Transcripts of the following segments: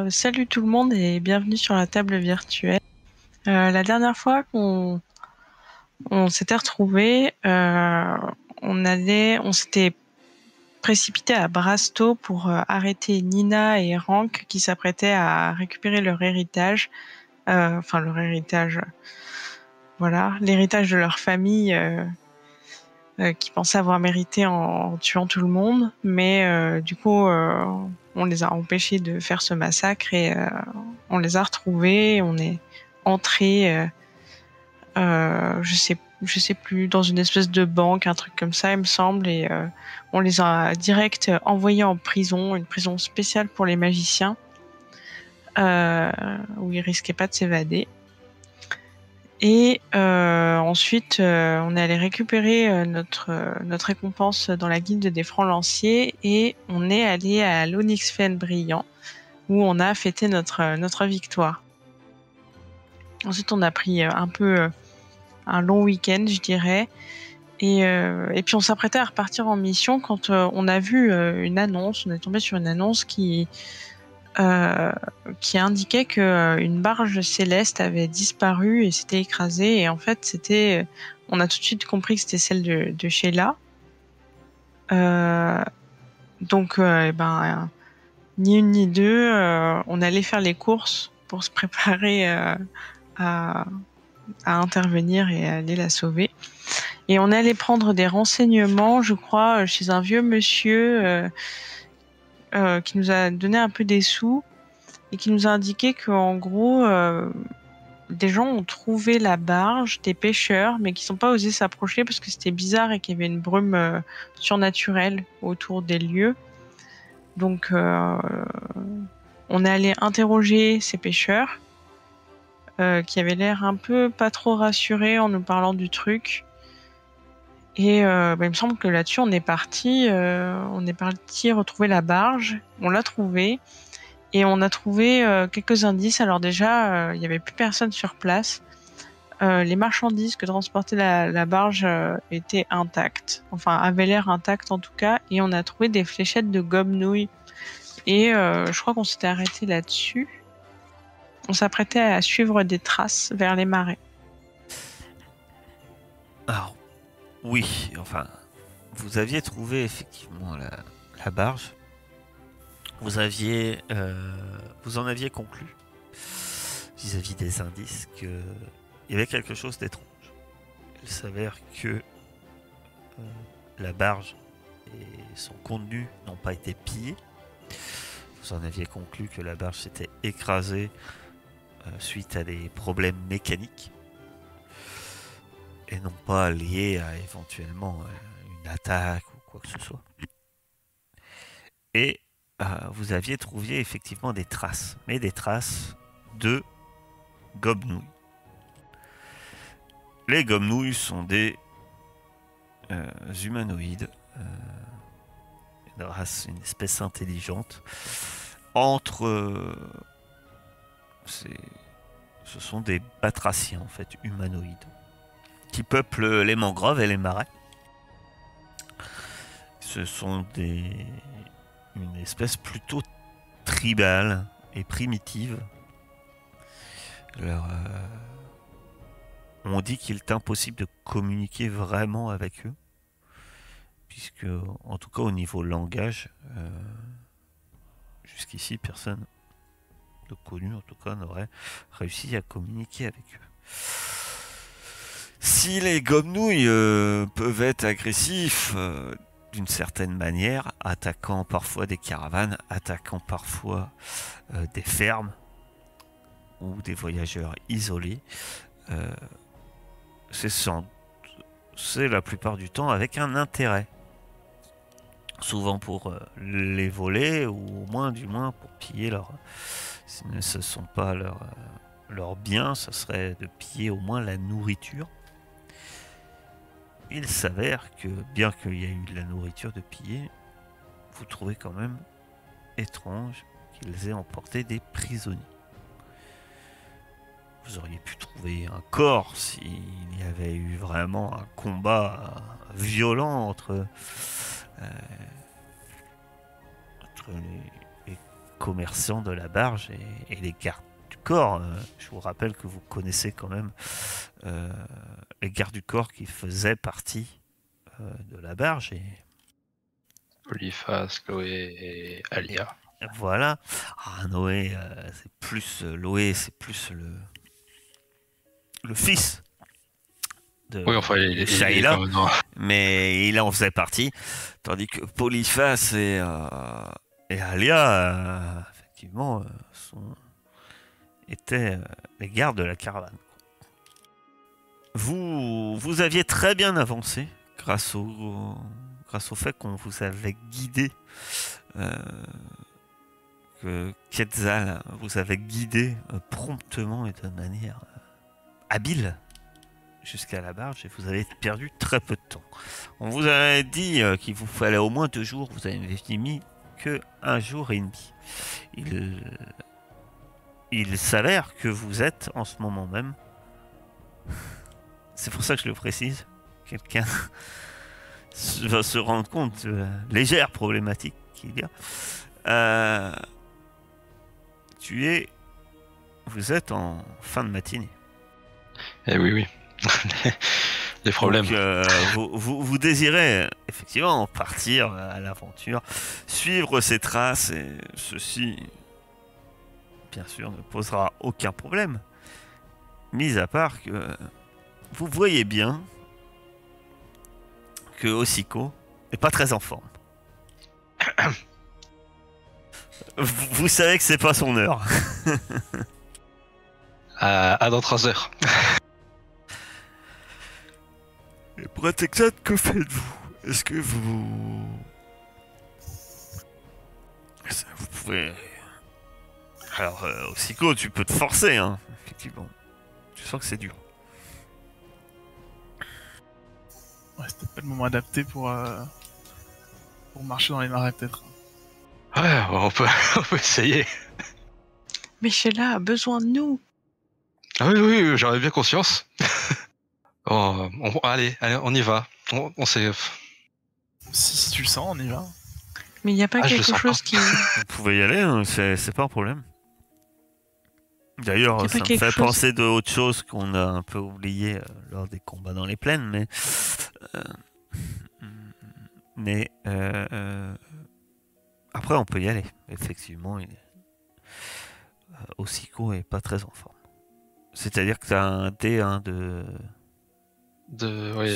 Salut tout le monde et bienvenue sur la table virtuelle. La dernière fois qu'on s'était retrouvés, on s'était précipité à Brasto pour arrêter Nina et Rank qui s'apprêtaient à récupérer leur héritage. Enfin leur héritage, voilà, l'héritage de leur famille qui pensaient avoir mérité en tuant tout le monde. Mais du coup, on les a empêchés de faire ce massacre et on les a retrouvés. On est entrés, je sais plus, dans une espèce de banque, un truc comme ça, il me semble, et on les a direct envoyés en prison, une prison spéciale pour les magiciens, où ils risquaient pas de s'évader. Et ensuite, on est allé récupérer notre récompense dans la guilde des francs lanciers et on est allé à l'Onyx Fen brillant où on a fêté notre victoire. Ensuite, on a pris un peu un long week-end, je dirais. Et puis on s'apprêtait à repartir en mission quand on a vu une annonce, on est tombé sur une annonce qui indiquait que une barge céleste avait disparu et s'était écrasée. Et en fait, on a tout de suite compris que c'était celle de Sheila. Donc, ni une ni deux, on allait faire les courses pour se préparer à, à intervenir et à aller la sauver. Et on allait prendre des renseignements, je crois, chez un vieux monsieur qui nous a donné un peu des sous et qui nous a indiqué qu'en gros, des gens ont trouvé la barge, des pêcheurs, mais qui n'ont pas osé s'approcher parce que c'était bizarre et qu'il y avait une brume surnaturelle autour des lieux. Donc, on est allé interroger ces pêcheurs qui avaient l'air un peu pas trop rassurés en nous parlant du truc. Et il me semble que là-dessus, on est parti retrouver la barge. On l'a trouvée et on a trouvé quelques indices. Alors déjà, il n'y avait plus personne sur place. Les marchandises que transportait la barge étaient intactes, enfin avaient l'air intactes en tout cas. Et on a trouvé des fléchettes de gobe-nouilles. Et je crois qu'on s'était arrêté là-dessus. On s'apprêtait à suivre des traces vers les marais. Alors, oui, enfin, vous aviez trouvé effectivement la barge. Vous en aviez conclu vis-à-vis des indices qu'il y avait quelque chose d'étrange. Il s'avère que la barge et son contenu n'ont pas été pillés. Vous en aviez conclu que la barge s'était écrasée suite à des problèmes mécaniques et non pas liés à éventuellement une attaque ou quoi que ce soit. Et vous aviez trouvé effectivement des traces, mais des traces de gobe-nouilles. Les gobe-nouilles sont des humanoïdes, une race, une espèce intelligente. Entre, ce sont des batraciens en fait, humanoïdes, qui peuplent les mangroves et les marais. Ce sont une espèce plutôt tribale et primitive. On dit qu'il est impossible de communiquer vraiment avec eux, puisque, en tout cas au niveau langage, jusqu'ici personne de connu en tout cas n'aurait réussi à communiquer avec eux. Si les gobe-nouilles peuvent être agressifs d'une certaine manière, attaquant parfois des caravanes, attaquant parfois des fermes ou des voyageurs isolés, c'est la plupart du temps avec un intérêt. Souvent pour les voler ou au moins du moins pour piller leur... Si ce ne sont pas leurs biens, ce serait de piller au moins la nourriture. Il s'avère que bien qu'il y ait eu de la nourriture de piller, vous trouvez quand même étrange qu'ils aient emporté des prisonniers. Vous auriez pu trouver un corps s'il y avait eu vraiment un combat violent entre commerçants de la barge et les gardes du corps. Je vous rappelle que vous connaissez quand même les gardes du corps qui faisaient partie de la barge. Et Polyphas, Loé et Alia. voilà. Ah, Noé, c'est plus Loé, c'est plus le fils de Oui, enfin, il est Shaila, quand même dans- mais il en faisait partie. Tandis que Polyphas et Alia, effectivement, étaient les gardes de la caravane. Vous aviez très bien avancé grâce au fait qu'on vous avait guidé, que Quetzal vous avait guidé promptement et de manière habile jusqu'à la barge, et vous avez perdu très peu de temps. On vous avait dit qu'il vous fallait au moins 2 jours, vous avez mis que 1 jour et demi. Il s'avère que vous êtes en ce moment même, c'est pour ça que je le précise, quelqu'un va se rendre compte de la légère problématique qu'il y a. Vous êtes en fin de matinée. Eh oui. Les problèmes. Donc, vous désirez effectivement partir à l'aventure, suivre ses traces, et ceci, bien sûr, ne posera aucun problème. Mis à part que vous voyez bien que Osiko n'est pas très en forme. Vous savez que c'est pas son heure. À dans 3 heures. Et pour être exact, que faites-vous? Est-ce que vous pouvez... Alors, Osiko, tu peux te forcer, hein, effectivement. Tu sens que c'est dur. Ouais, c'était pas le moment adapté pour marcher dans les marais, peut-être. Ouais, on peut essayer. Mais Sheila a besoin de nous. Ah oui, j'en ai bien conscience. Allez, on y va. On sait. Si tu le sens, on y va. Mais il n'y a pas Ah, je le quelque sens chose pas. qui... Vous pouvez y aller, hein, c'est pas un problème. D'ailleurs, Y a pas ça me quelque fait chose- penser d'autres choses qu'on a un peu oubliées lors des combats dans les plaines, mais après on peut y aller. Effectivement, Osiko est pas très en forme. C'est-à-dire que tu as un D1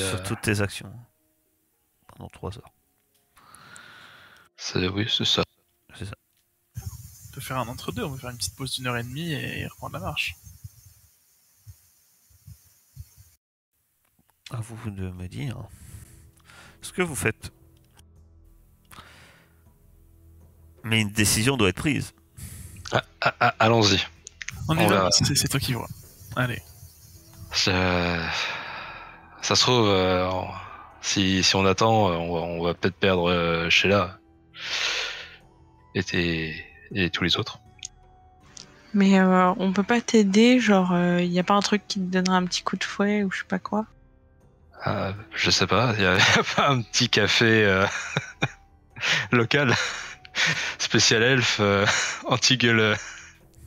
sur toutes tes actions pendant 3 heures. Oui, c'est ça. C'est ça. On peut faire un entre-deux, on peut faire une petite pause d'1h30 et reprendre la marche. À vous de me dire ce que vous faites. Mais une décision doit être prise. Allons-y. On y On va, va- c'est toi qui vois. Allez. Ça se trouve, si on attend, on va peut-être perdre Sheila et tous les autres. Mais on peut pas t'aider, genre, il y a pas un truc qui te donnera un petit coup de fouet ou je sais pas quoi? Je sais pas, il y a pas un petit café local spécial elfe anti-gueule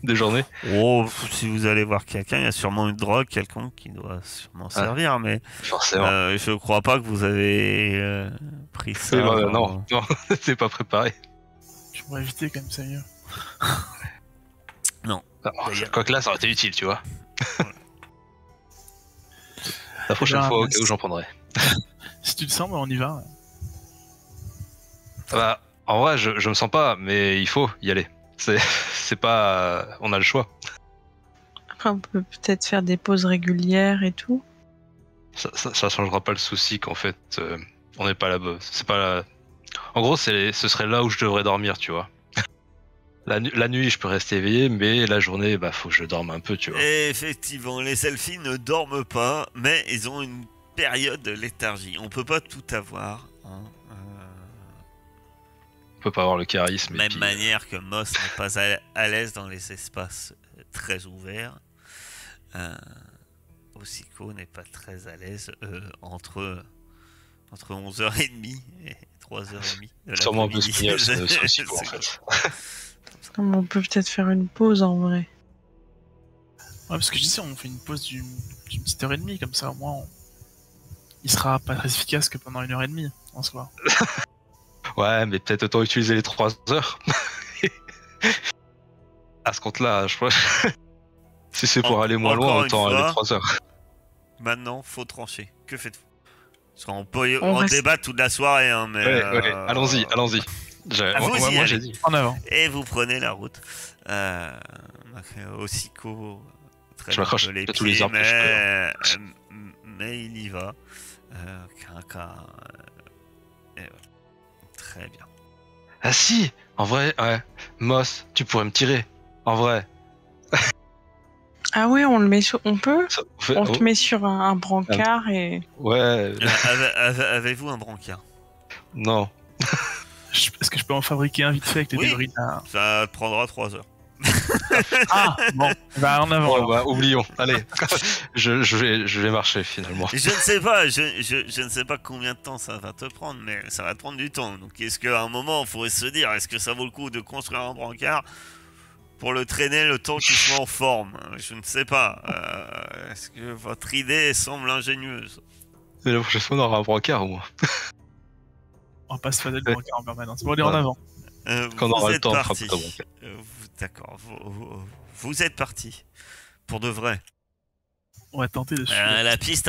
de journée. Oh, si vous allez voir quelqu'un, il y a sûrement une drogue, quelqu'un qui doit sûrement servir, mais Forcément. je crois pas que vous avez pris ça. Non, c'est pas préparé. Je pourrais éviter quand même, c'est mieux. Non. Quoique là, ça aurait été utile, tu vois. La prochaine Ben, fois, au cas où j'en prendrai. Si tu le sens, ben, on y va. En vrai, je me sens pas, mais il faut y aller. C'est pas... on a le choix. Après, on peut peut-être faire des pauses régulières et tout. Ça changera pas le souci qu'en fait, on n'est pas là-bas. C'est pas là... En gros, ce serait là où je devrais dormir, tu vois. La nuit, je peux rester éveillé, mais la journée, faut que je dorme un peu, tu vois. Et effectivement, les elfis ne dorment pas, mais ils ont une période de léthargie. On peut pas tout avoir. Hein. On peut pas avoir le charisme. Même manière que Moss n'est pas à l'aise dans les espaces très ouverts. Osiko n'est pas très à l'aise entre 11h30 et 3h30. Sûrement un peu spécial, en fait. On peut peut-être faire une pause en vrai. Ouais, parce que je disais, on fait une pause d'une petite heure et demie, comme ça, au moins, il sera pas très efficace que pendant 1 heure et demie, en soi. Ouais, mais peut-être autant utiliser les 3 heures. À ce compte-là, je crois. Si c'est pour aller moins loin, Encore une autant aller fois, 3 heures. maintenant, faut trancher. Que faites-vous? Parce qu'on peut On en reste- débattre toute la soirée, hein, mais... Ouais, allons-y, allons-y. Vous y Moi, j'ai allez. dit. En avant. Et vous prenez la route. Ossiko traîne Je un m'accroche peu les à tous les pieds, arbres que je mais il y va. Quinca, et ouais. Très bien. Ah si, en vrai, ouais. Moss, tu pourrais me tirer. En vrai. Ah ouais, on le met sur. On peut. Ça fait- On oh, te met sur un brancard et. ouais, Avez-vous un brancard? non. Est-ce que je peux en fabriquer un vite fait avec les Oui. débris là? Ça prendra 3 heures. Ah, bon, bah en avant. Bon, alors. bah, oublions. Allez, je vais marcher finalement. Je ne sais pas, je ne sais pas combien de temps ça va te prendre, mais ça va te prendre du temps. Donc est-ce qu'à un moment, il faudrait se dire, est-ce que ça vaut le coup de construire un brancard pour le traîner le temps qu'il soit en forme? Je ne sais pas. Est-ce que votre idée semble ingénieuse? Mais la prochaine fois, on aura un brancard au moins. On va pas se fader le brancard en permanence. Bon, allez, en Ouais. avant. Quand on Vous aura le êtes temps, on fera parti. pas de brancard. D'accord, vous êtes parti. Pour de vrai. On va tenter de suivre. La piste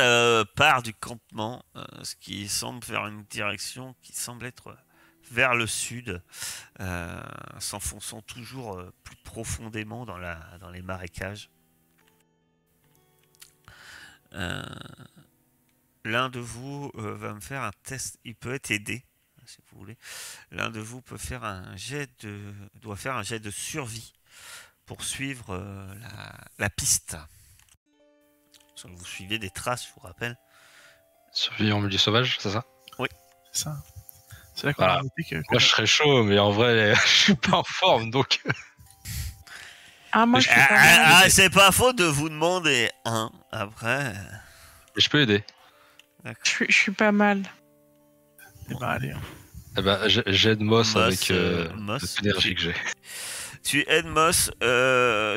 part du campement, ce qui semble vers une direction qui semble être vers le sud, s'enfonçant toujours plus profondément dans les marécages. L'un de vous va me faire un test, il peut être aidé, si vous voulez. L'un de vous peut faire doit faire un jet de survie pour suivre la piste. Parce que vous suivez des traces, je vous rappelle. Survie en milieu sauvage, c'est ça? C'est ça. C'est là qu'on Voilà. a noté que. Moi, je serais chaud, mais en vrai, je suis pas en forme, donc. Ah, moi je suis pas mal. C'est pas faux de vous demander un. Après. Mais je peux aider. Je suis pas mal. Eh bah, allez. Eh ben, j'aide Moss avec Moss, l'énergie que j'ai. Tu aides Moss.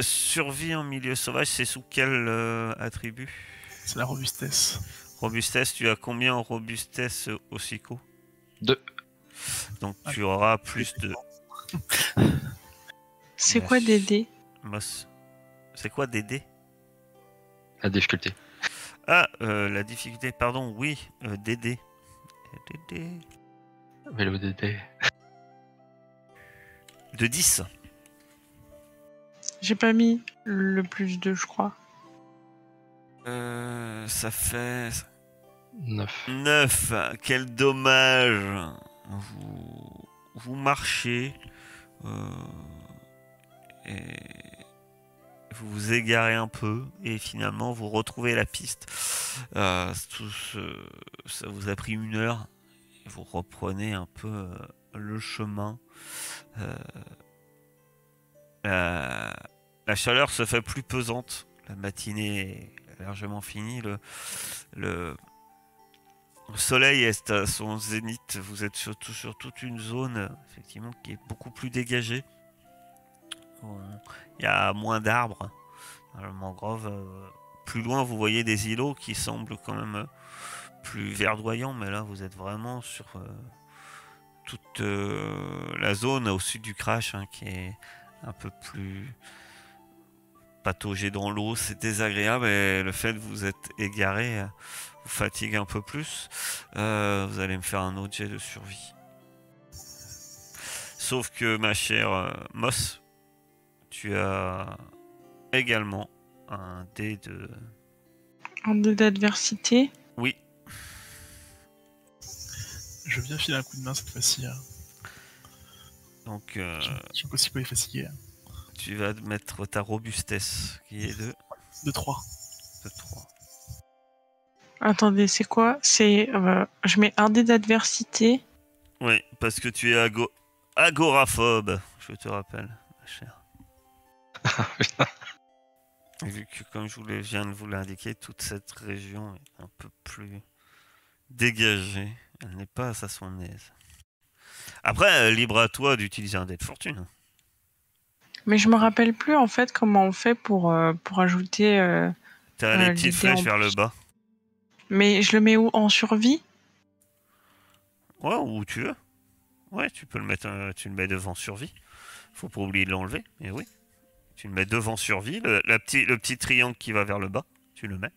Survie en milieu sauvage, c'est sous quel attribut? C'est la robustesse. Robustesse, tu as combien en robustesse Ossiko? 2. Donc tu auras plus de. C'est quoi Dédé? Moss. C'est quoi DD? La difficulté. Ah, la difficulté, pardon, oui, DD. DD. Mais le DD. De 10. J'ai pas mis le plus 2, je crois. Ça fait 9. 9. Quel dommage. Vous marchez et vous vous égarez un peu et finalement vous retrouvez la piste. Ça vous a pris 1 heure et vous reprenez un peu le chemin. La chaleur se fait plus pesante. La matinée est largement finie. Le soleil est à son zénith. Vous êtes surtout sur toute une zone effectivement qui est beaucoup plus dégagée. Il y a moins d'arbres. Dans le mangrove, plus loin, vous voyez des îlots qui semblent quand même plus verdoyants, mais là, vous êtes vraiment sur toute la zone au sud du crash, hein, qui est un peu plus pataugée dans l'eau. C'est désagréable et le fait de vous être égaré vous fatigue un peu plus. Vous allez me faire un autre jet de survie. Sauf que, ma chère Moss, tu as également un dé de... Un dé d'adversité. Oui. Je viens filer un coup de main cette fois-ci. Donc, Je suis aussi pas fatigué. tu vas mettre ta robustesse, qui est De 3. de 3. Attendez, c'est quoi? C'est. Je mets un dé d'adversité. Oui, parce que tu es agoraphobe, je te rappelle, ma chère. Et vu que, comme viens de vous l'indiquer, toute cette région est un peu plus dégagée. Elle n'est pas à son aise. Après, libre à toi d'utiliser un dé de fortune. Mais je me rappelle plus en fait comment on fait pour ajouter. T'as les petites l'idée flèches en vers le plus. bas. Mais je le mets où? En survie? Ouais, où tu veux. Ouais, tu peux le mettre, tu le mets devant survie. Faut pas oublier de l'enlever, mais oui. Tu le mets devant survie, le petit triangle qui va vers le bas, tu le mets.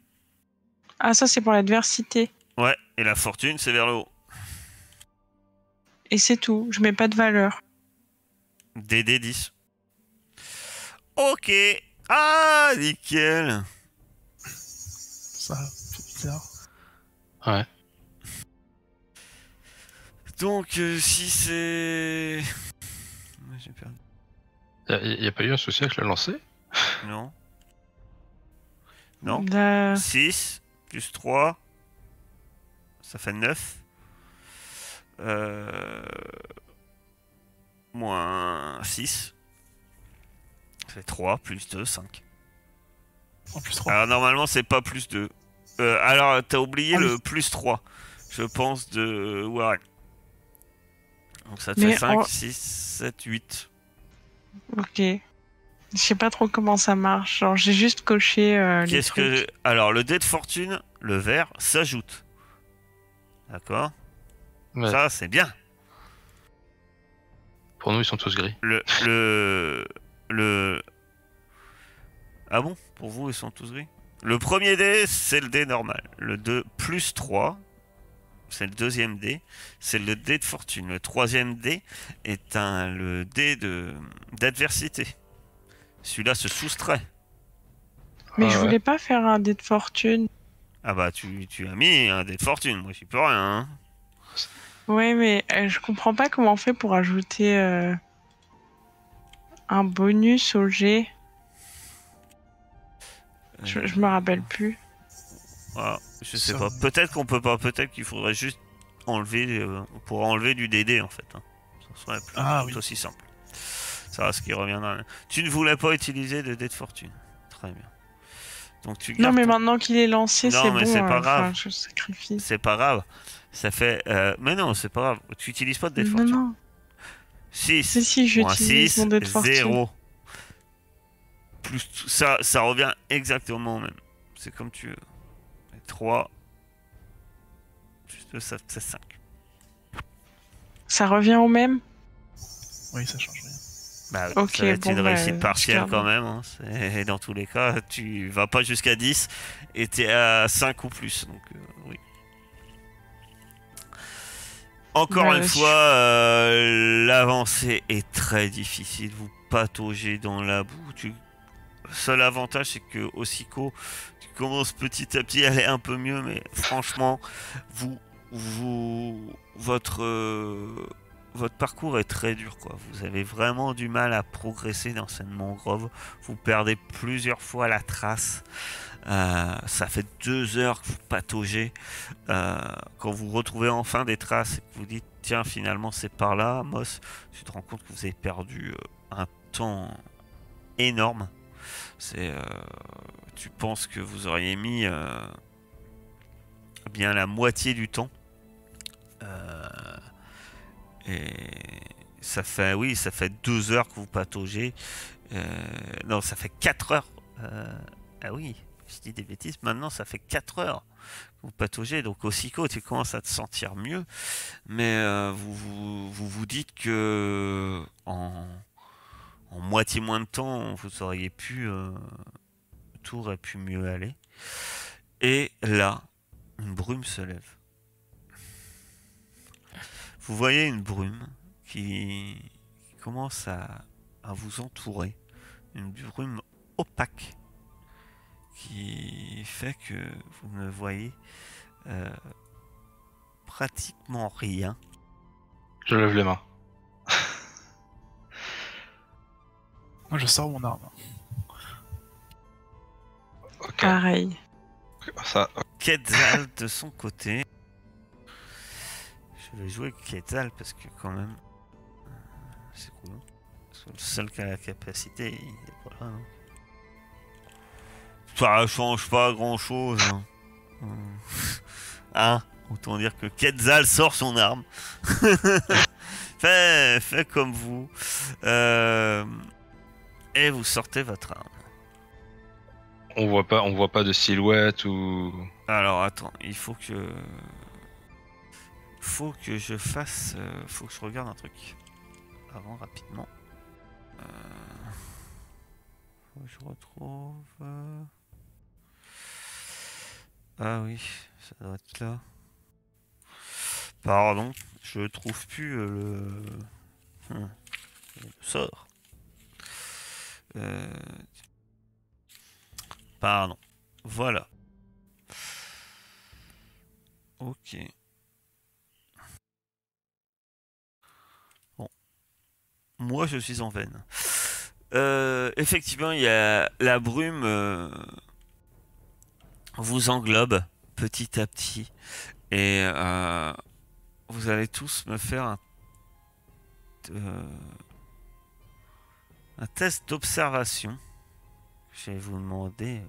Ah, ça c'est pour l'adversité. Ouais, et la fortune, c'est vers le haut. Et c'est tout. Je mets pas de valeur. DD10. Ok. Ah, nickel. Ça fait bizarre. Ouais. Donc, si c'est... J'ai perdu. Y a pas eu un souci avec le lancer? Non. Non. La- 6 plus 3, ça fait 9. Moins 6. Ça fait 3 plus 2, 5. En plus 3. Alors normalement c'est pas plus 2. Alors t'as oublié Ah oui. le plus 3, je pense, de Warren. Donc ça te Mais fait 5, en- 6, 7, 8. Ok. Je sais pas trop comment ça marche. Genre, j'ai juste coché les Qu'est-ce trucs. que... Alors le dé de fortune, le vert, s'ajoute. D'accord. Ouais. Ça c'est bien. Pour nous, ils sont tous gris. Le... Ah bon? Pour vous, ils sont tous gris? Le premier dé, c'est le dé normal. Le 2 plus 3, c'est le deuxième dé. C'est le dé de fortune. Le troisième dé est le dé d'adversité. Celui-là se soustrait. Mais je ouais. voulais pas faire un dé de fortune. Ah bah, tu as mis un dé de fortune. Moi, j'y peux rien. Hein. Ouais, mais je comprends pas comment on fait pour ajouter un bonus au jet. Je me rappelle plus. Voilà, je sais Ça- pas. Peut-être qu'on peut pas. Peut-être qu'il faudrait juste enlever. On pourrait enlever du DD en fait. Hein. Ça serait plus, Ah, tout oui. aussi simple. Ça va, ce qui reviendra. Tu ne voulais pas utiliser de dé de fortune. Très bien. Donc tu Non, gardes mais ton- maintenant qu'il est lancé, Non, c'est mais bon. c'est pas grave. Enfin, je sacrifie. C'est pas grave. Ça fait. Mais non, c'est pas grave. Tu utilises pas de dé de Non, fortune. non. 6. Si, Moins j'utilise 6, mon dé de fortune. 0. Plus ça revient exactement au même. C'est comme tu veux. 3. Plus 2, ça fait 5. Ça revient au même? Oui, ça change rien. Bah, Ok, ça va être bon, une bah, réussite je partielle garde. quand même. Hein. Et dans tous les cas, tu vas pas jusqu'à 10 et t'es à 5 ou plus. Donc, oui. Encore Bah, une fois, l'avancée est très difficile. Vous pataugez dans la boue. Le seul avantage, c'est que Osiko, tu commences petit à petit à aller un peu mieux, mais franchement, votre parcours est très dur, quoi. Vous avez vraiment du mal à progresser dans cette mangrove. Vous perdez plusieurs fois la trace. Ça fait 2 heures que vous pataugez. Quand vous retrouvez enfin des traces et que vous dites tiens, finalement c'est par là, Moss, tu te rends compte que vous avez perdu un temps énorme. Tu penses que vous auriez mis bien la moitié du temps. Et ça fait 2 heures que vous pataugez. Non, ça fait 4 heures. Ah oui, je dis des bêtises. Maintenant, ça fait 4 heures que vous pataugez. Donc, Osiko, tu commences à te sentir mieux. Mais vous dites que en moitié moins de temps, vous auriez pu... tout aurait pu mieux aller. Et là, une brume se lève. Vous voyez une brume qui commence à vous entourer. Une brume opaque qui fait que vous ne voyez pratiquement rien. Je lève les mains. Moi, je sors mon arme. Ok. Pareil. Ça, Quetzal de son côté. Je vais jouer Quetzal parce que quand même c'est cool. Parce que le seul qui a la capacité, il est pas là. Hein. Ça change pas grand chose. Hein. Hein, autant dire que Quetzal sort son arme. Fait comme vous. Et vous sortez votre arme. On voit pas de silhouette ou. Alors attends, il faut que... je fasse... faut que je regarde un truc. Avant, rapidement. Faut que je retrouve... Ah oui, ça doit être là. Pardon, je trouve plus le sort. Pardon. Voilà. Ok. Bon. Moi, je suis en veine. Effectivement, il y a la brume vous englobe petit à petit. Et vous allez tous me faire un test d'observation. Je vais vous demander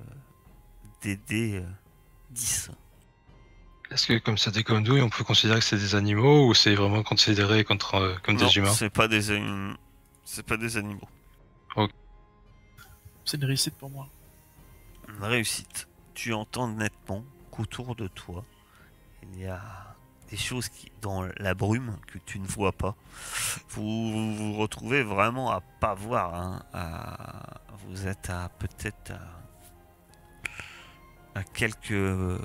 d'aider 10. Est-ce que comme ça déconne douille, on peut considérer que c'est des animaux ou c'est vraiment considéré comme Non, des humains? c'est pas des animaux. C'est une réussite pour moi. Une réussite. Tu entends nettement qu'autour de toi, il y a des choses dans la brume que tu ne vois pas. Vous vous retrouvez vraiment à pas voir. Hein, vous êtes à peut-être à quelques...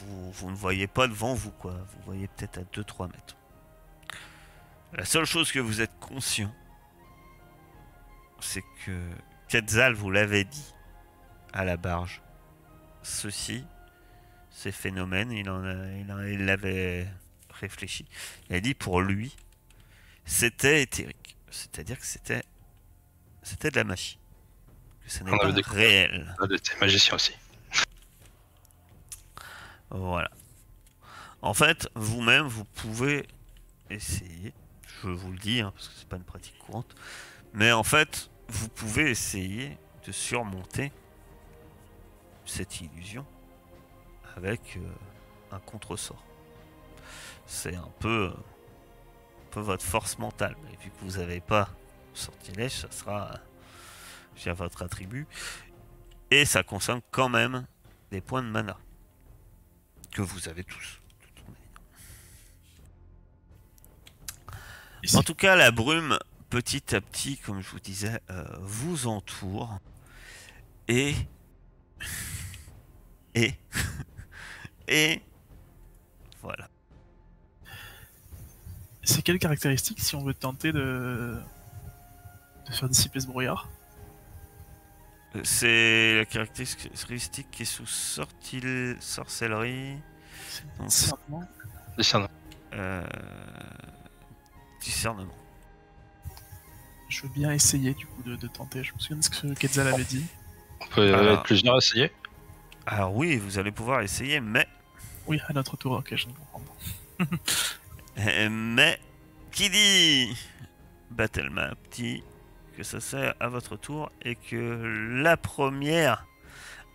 Vous ne voyez pas devant vous, quoi. Vous voyez peut-être à 2-3 mètres. La seule chose que vous êtes conscient, c'est que Quetzal vous l'avait dit à la barge. Ces phénomènes, il l'avait réfléchi. Il a dit pour lui, c'était éthérique. C'est-à-dire que c'était de la magie. Que ce n'est pas réel. On était magicien aussi. Voilà. En fait, vous-même, vous pouvez essayer. Je vous le dis, hein, parce que c'est pas une pratique courante. Mais en fait, vous pouvez essayer de surmonter cette illusion avec un contre-sort. C'est un peu votre force mentale. Mais vu que vous n'avez pas sortilège, ça sera via votre attribut. Et ça consomme quand même des points de mana. Que vous avez tous. En tout cas, la brume, petit à petit, comme je vous disais, vous entoure. Et voilà. C'est quelle caractéristique si on veut tenter de faire dissiper ce brouillard? C'est la caractéristique qui est sous sorcellerie. Donc, discernement. Je veux bien essayer du coup de tenter. Je me souviens de ce que Quetzal avait dit. On peut être plusieurs à essayer. Alors oui, vous allez pouvoir essayer, mais... Oui, à notre tour, ok, je viens de comprendre. Mais, qui dit Battle Map dit que ça sert à votre tour et que la première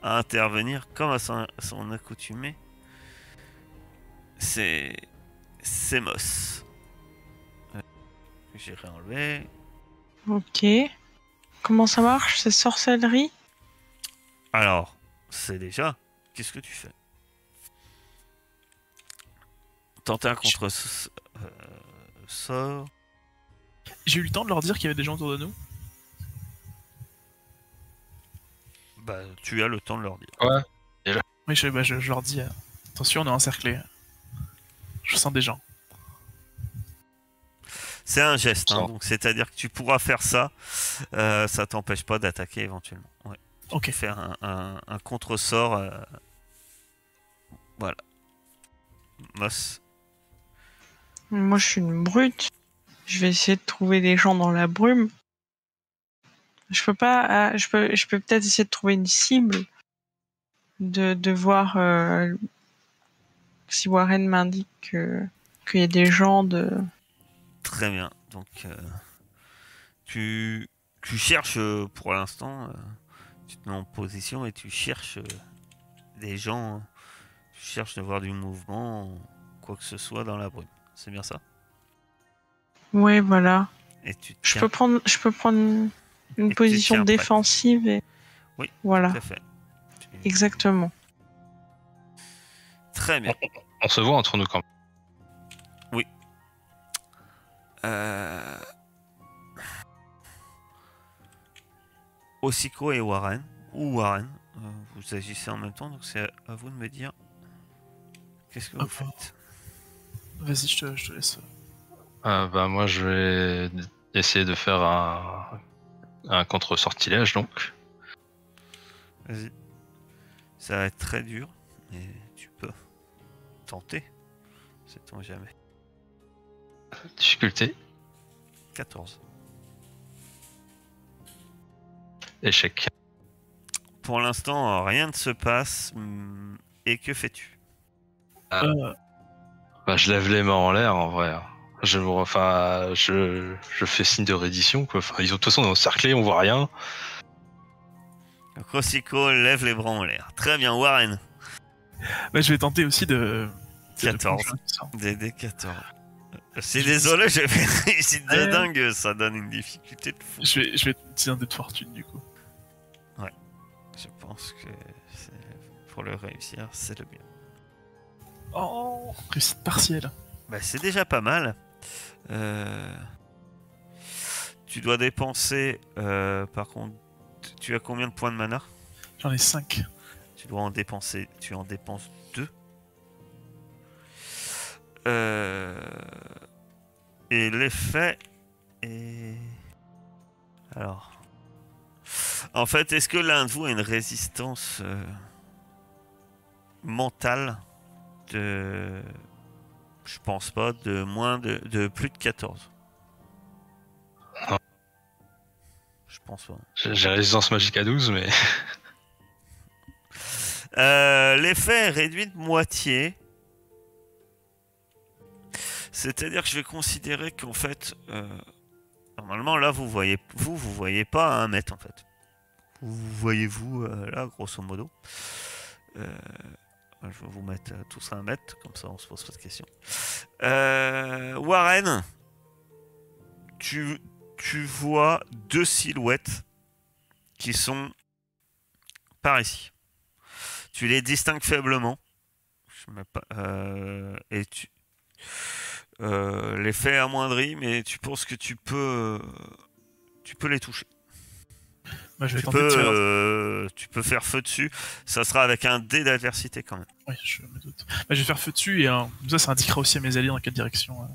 à intervenir, comme à son accoutumé, c'est Moss. J'ai réenlevé. Ok. Comment ça marche, c'est sorcellerie? Alors, c'est déjà... Qu'est-ce que tu fais? Tenter un contre-sort. J'ai eu le temps de leur dire qu'il y avait des gens autour de nous. Bah, tu as le temps de leur dire. Ouais. Oui, je leur dis, attention, on est encerclés. Je sens des gens. C'est un geste, hein, donc c'est-à-dire que tu pourras faire ça, ça t'empêche pas d'attaquer éventuellement. Ouais. Ok. Tu peux faire un contre-sort. Voilà. Moss. Moi, je suis une brute. Je vais essayer de trouver des gens dans la brume. Je peux pas. Je peux peut-être essayer de trouver une cible. De voir si Warren m'indique qu'il y a des gens de. Très bien. Donc, tu cherches pour l'instant. Tu te mets en position et tu cherches des gens. Tu cherches de voir du mouvement, quoi que ce soit dans la brume. C'est bien ça? Ouais, voilà. Et tu Je tiens. peux prendre une Et tu position tiens prête. défensive et... Oui, Voilà, tout à fait. exactement. Très bien. On se voit entre nous quand même. Osiko et Warren, vous agissez en même temps, donc c'est à vous de me dire qu'est-ce que vous faites. Vas-y, je te laisse. Moi, je vais essayer de faire un contre-sortilège, donc. Vas-y. Ça va être très dur, mais tu peux tenter. Sait-on jamais. Difficulté, 14. échec. Pour l'instant, rien ne se passe. Et que fais-tu? Je lève les mains en l'air, en vrai. Je fais signe de reddition, quoi. Enfin, ils ont de toute façon encerclé, on voit rien. Donc Osiko lève les bras en l'air. Très bien, Warren. Je vais tenter aussi de... 14. DD 14. Je suis désolé, j'ai fait une réussite de dingue, ça donne une difficulté de fou. Je vais utiliser un dé de fortune du coup. Je pense que pour le réussir, c'est le mieux. Oh, réussite partielle. Bah, c'est déjà pas mal. Tu dois dépenser, par contre, tu as combien de points de mana? J'en ai 5. Tu en dépenses 2. Et l'effet est... Alors... En fait, est-ce que l'un de vous a une résistance mentale de... Je pense pas, de plus de 14. Non. Je pense pas. J'ai résistance magique à 12, mais... L'effet est réduit de moitié. C'est-à-dire que je vais considérer qu'en fait... Normalement, là, vous voyez pas à 1 mètre, en fait. Vous voyez-vous, là, grosso modo. Je vais vous mettre tous à 1 mètre, comme ça, on se pose pas de questions. Warren, tu vois 2 silhouettes qui sont par ici. Tu les distingues faiblement. Je mets pas, et l'effet est amoindri, mais tu penses que tu peux les toucher. Je vais tenter de tirer. Tu peux faire feu dessus. Ça sera avec un dé d'adversité quand même. Oui, je me doute. Je vais faire feu dessus et comme ça indiquera aussi à mes alliés dans quelle direction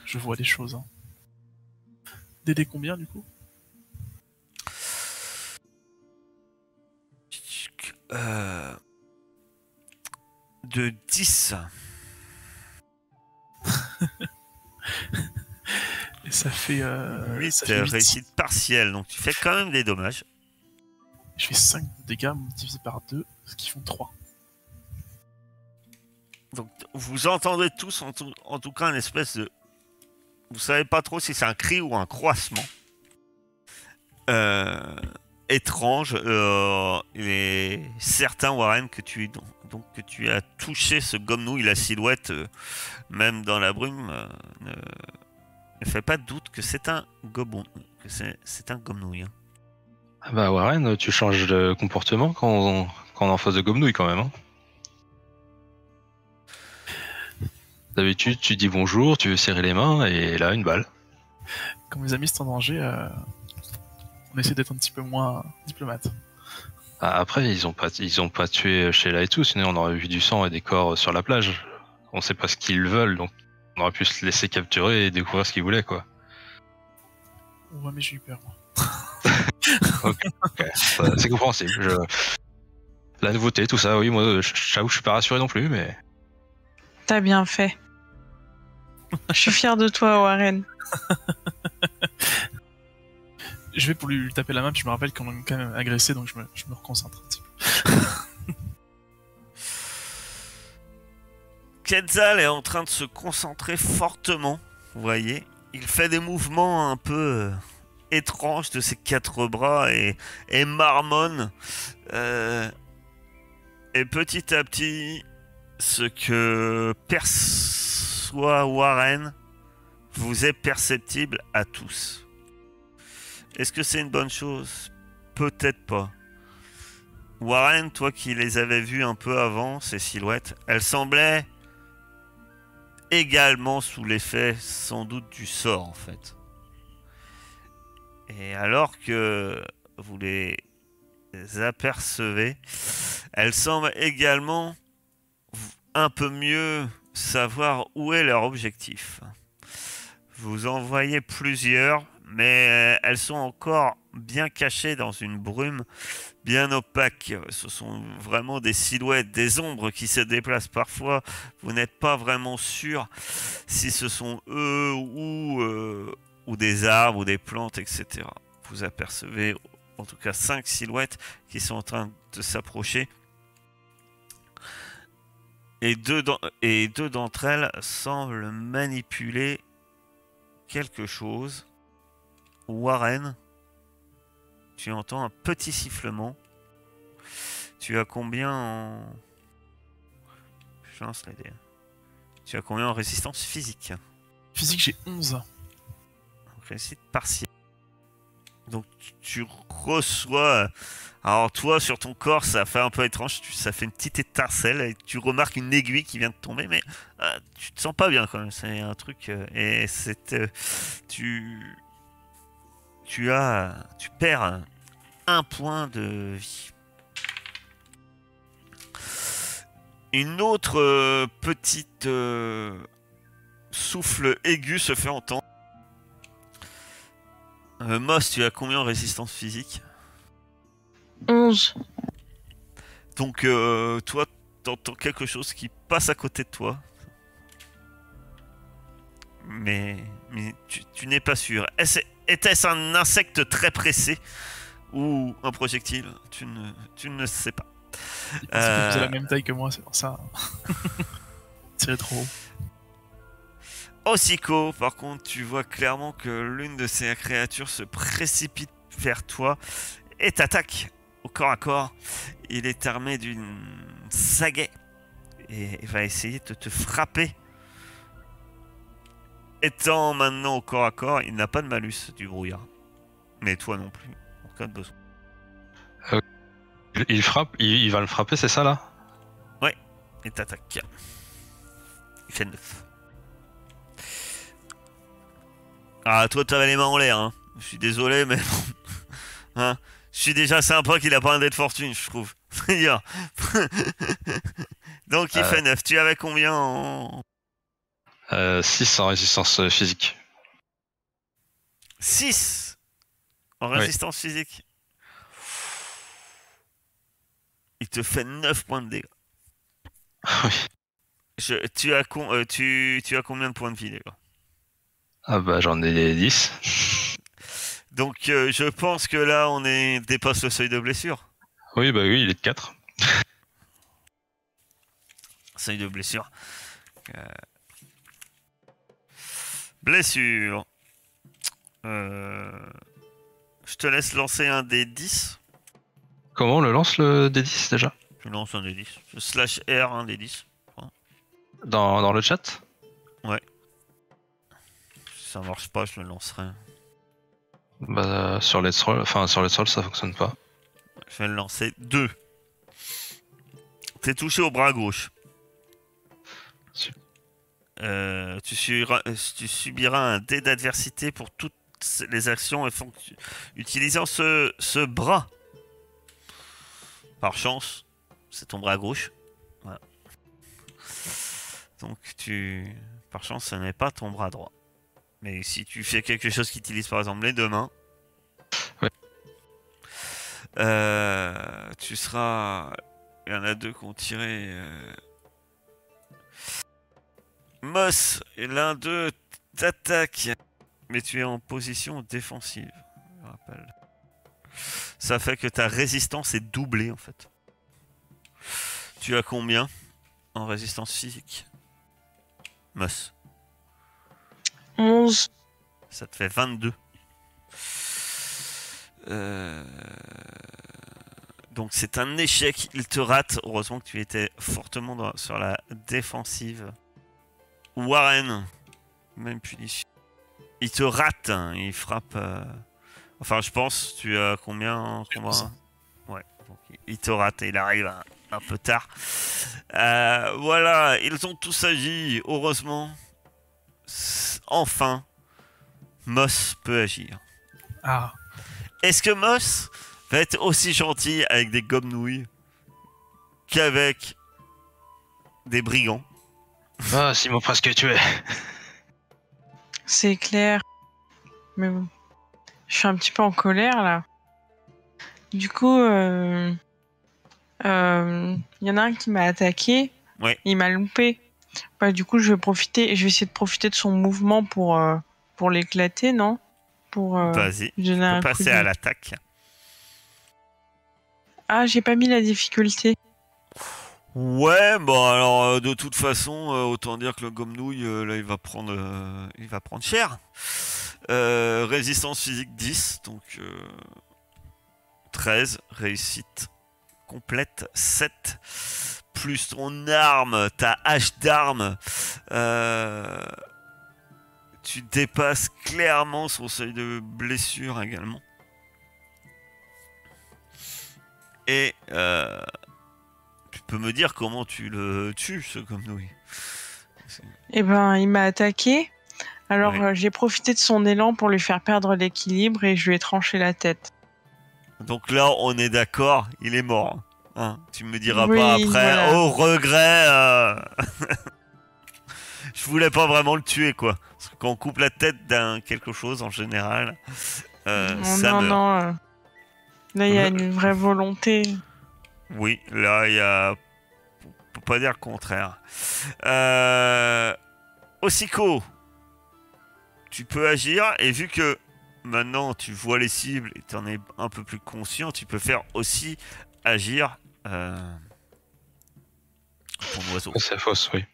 je vois les choses. Hein. DD combien du coup? De 10. Et ça fait 8 ça fait 8. réussite partielle, donc tu fais quand même des dommages. Je fais 5 dégâts divisé par 2, ce qui font 3. Donc vous entendez tous en tout cas une espèce de... Vous savez pas trop si c'est un cri ou un croassement. Étrange. Il est certain, Warren, que tu as touché ce gomme-nouille, la silhouette, même dans la brume, ne fait pas de doute que c'est un gomme-nouille. Hein. Warren, tu changes de comportement quand on est en phase de gomme-nouille quand même. Hein. D'habitude, tu dis bonjour, tu veux serrer les mains, et là, une balle. Quand mes amis sont en danger, on essaie d'être un petit peu moins diplomate. Après, ils ont pas tué Sheila et tout, sinon on aurait vu du sang et des corps sur la plage. On sait pas ce qu'ils veulent, donc on aurait pu se laisser capturer et découvrir ce qu'ils voulaient, quoi. Ouais, mais j'ai eu peur, moi. Okay. C'est compréhensible. La nouveauté, tout ça, oui, moi, j'avoue que je suis pas rassuré non plus, mais... T'as bien fait. Je suis fier de toi, Warren. Je vais pour lui taper la main, puis je me rappelle qu'on m'a quand même agressé, donc je me reconcentre un petit peu. Quetzal est en train de se concentrer fortement, vous voyez. Il fait des mouvements un peu étranges de ses 4 bras et marmonne. Et petit à petit, ce que perçoit Warren vous est perceptible à tous. Est-ce que c'est une bonne chose? Peut-être pas. Warren, toi qui les avais vus un peu avant, ces silhouettes, elles semblaient également sous l'effet sans doute du sort en fait. Et alors que vous les apercevez, elles semblent également un peu mieux savoir où est leur objectif. Vous en voyez plusieurs, mais elles sont encore bien cachées dans une brume bien opaque. Ce sont vraiment des silhouettes, des ombres qui se déplacent parfois. Vous n'êtes pas vraiment sûr si ce sont eux ou des arbres ou des plantes, etc. Vous apercevez en tout cas 5 silhouettes qui sont en train de s'approcher. Et deux d'entre elles semblent manipuler quelque chose. Warren, tu entends un petit sifflement. Tu as combien en... Je lance les dés. Tu as combien en résistance physique? Physique, j'ai 11. Réussite partielle. Donc tu reçois... Alors toi, sur ton corps, ça fait un peu étrange. Ça fait une petite étincelle et tu remarques une aiguille qui vient de tomber, mais tu te sens pas bien quand même. C'est un truc... et c'est... tu perds un point de vie. Une autre petite souffle aigu se fait entendre. Moss, tu as combien en résistance physique? 11. Donc toi, t'entends quelque chose qui passe à côté de toi. Mais tu n'es pas sûr. Était-ce un insecte très pressé ou un projectile? Tu ne sais pas. Il pense que vous avez la même taille que moi, c'est pour ça. C'est trop haut. Ossiko, par contre, tu vois clairement que l'une de ces créatures se précipite vers toi et t'attaque au corps à corps. Il est armé d'une sagaie et il va essayer de te frapper. Étant maintenant au corps à corps, il n'a pas de malus du brouillard. Mais toi non plus, en cas de besoin. Il frappe, il va le frapper, c'est ça là? Ouais, il t'attaque. Il fait 9. Ah, toi t'avais les mains en l'air, hein. Je suis désolé, mais bon. Hein, je suis déjà sympa qu'il a pas un dé de fortune, je trouve. Donc il fait 9. Tu avais combien en... 6 en résistance physique. 6 en résistance physique. Il te fait 9 points de dégâts. Oui. Tu as combien de points de vie, les gars? Ah bah j'en ai 10. Donc je pense que là on dépasse le seuil de blessure. Oui bah oui, il est de 4. Seuil de blessure. Blessure. Je te laisse lancer un des 10. Comment on le lance le D10 déjà? Je lance un des 10. Je slash R un des 10. Dans le chat? Ouais. Si ça marche pas, je le lancerai. Bah sur Let's Roll, enfin sur Let's Roll ça fonctionne pas. Je vais le lancer 2. T'es touché au bras gauche. Tu subiras un dé d'adversité pour toutes les actions utilisant ce bras. Par chance, c'est ton bras gauche. Voilà. Donc par chance, ce n'est pas ton bras droit. Mais si tu fais quelque chose qui utilise par exemple les deux mains, ouais. Tu seras... Il y en a deux qui ont tiré... Moss, l'un d'eux t'attaque, mais tu es en position défensive. Je rappelle. Ça fait que ta résistance est doublée en fait. Tu as combien en résistance physique, Moss? 11. Ça te fait 22. Donc c'est un échec, il te rate. Heureusement que tu étais fortement sur la défensive. Warren, même punition. Il te rate, hein, il frappe. Enfin, je pense, tu as combien, Ouais, donc, il te rate et il arrive un peu tard. Voilà, ils ont tous agi, heureusement. Enfin, Moss peut agir. Ah, Est-ce que Moss va être aussi gentil avec des gomme-nouilles qu'avec des brigands? Ah, ils m'ont presque tué. C'est clair. Mais bon. Je suis un petit peu en colère là. Du coup, y en a un qui m'a attaqué. Ouais. Il m'a loupé. Bah, du coup, je vais essayer de profiter de son mouvement pour l'éclater, non? Pour Vas-y, lui tu donner un peux coup passer de... à l'attaque. Ah, j'ai pas mis la difficulté. Ouais, bon alors de toute façon, autant dire que le gomme-nouille, là il va prendre cher. Résistance physique 10, donc 13, réussite complète 7, plus ton arme, ta hache d'arme, tu dépasses clairement son seuil de blessure également. Et tu peux me dire comment tu le tues, ce gomme-nouille? Eh ben, il m'a attaqué. Alors, Ouais. j'ai profité de son élan pour lui faire perdre l'équilibre et je lui ai tranché la tête. Donc là, on est d'accord, il est mort. Hein, tu me diras Oui, pas après, voilà. oh regret, je voulais pas vraiment le tuer quoi. Parce que quand on coupe la tête d'un quelque chose en général, ça Non, meurt. non. Là, il y a une vraie volonté. Oui, là, il y a. On peut pas dire le contraire. Osiko, tu peux agir et vu que maintenant tu vois les cibles et tu en es un peu plus conscient, tu peux faire aussi agir ton oiseau. C'est à fausse, oui.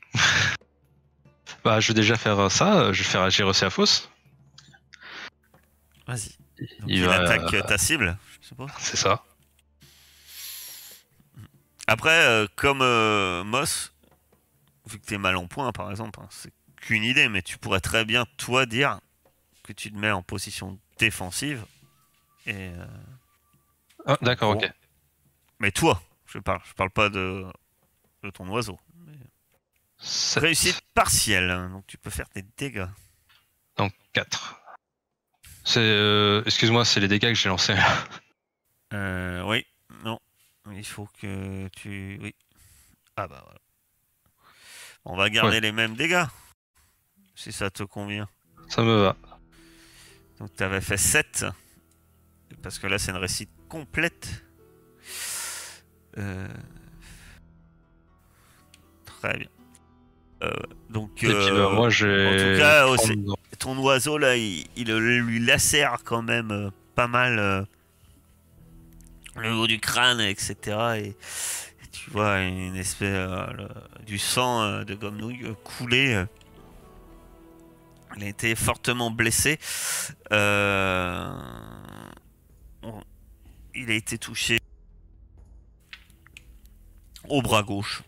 Bah, je vais déjà faire ça. Je vais faire agir aussi à fausse. Vas-y. Donc Il il va- attaque ta cible, je suppose. C'est ça. Après, comme Moss, vu que t'es mal en point par exemple, hein, c'est qu'une idée, mais tu pourrais très bien toi dire que tu te mets en position défensive et Ah, d'accord, gros. ok. Mais toi, je parle pas de ton oiseau. Sept. Réussite partielle, hein, donc tu peux faire tes dégâts. Donc 4. Excuse-moi, c'est les dégâts que j'ai lancés. Oui, non, il faut que tu... Oui. Ah bah voilà. On va garder les mêmes dégâts, si ça te convient. Ça me va. Donc tu avais fait 7, parce que là c'est une réussite complète. Très bien. Donc, Et puis moi, en tout cas, prendre... ton oiseau là, il lui lacère quand même pas mal le haut du crâne, etc. Et tu vois une espèce du sang de gomme-nouille couler. Il a été fortement blessé. Il a été touché au bras gauche.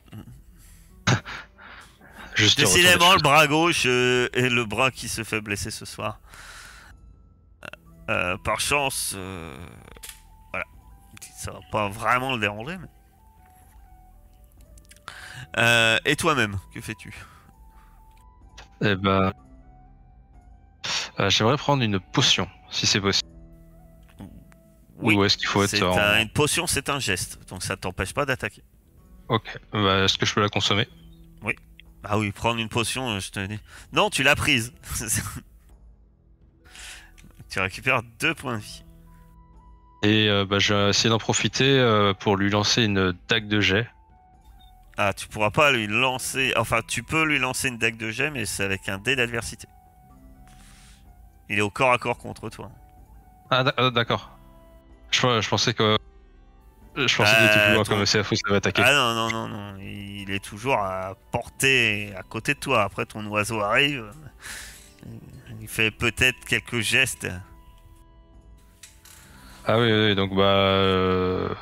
Juste Décidément, le bras gauche est le bras qui se fait blesser ce soir. Par chance, voilà. Ça va pas vraiment le déranger. Mais... et toi-même, que fais-tu? Eh ben, j'aimerais prendre une potion, si c'est possible. Oui, ou est-ce qu'il faut être une potion, c'est un geste, donc ça t'empêche pas d'attaquer. Ok, bah, est-ce que je peux la consommer? Oui. Ah oui, prendre une potion, je te dis. Non, tu l'as prise. Tu récupères 2 points de vie. Et bah, je vais essayer d'en profiter pour lui lancer une dague de jet. Ah, tu pourras pas lui lancer... Enfin, tu peux lui lancer une dague de jet, mais c'est avec un dé d'adversité. Il est au corps à corps contre toi. Ah, d'accord. Je pensais que... Je pensais qu'il était plus loin, comme CFO, ça va attaquer. Ah non, non, non, non. Il est toujours à portée, à côté de toi. Après, ton oiseau arrive. Il fait peut-être quelques gestes. Ah oui, oui, donc bah...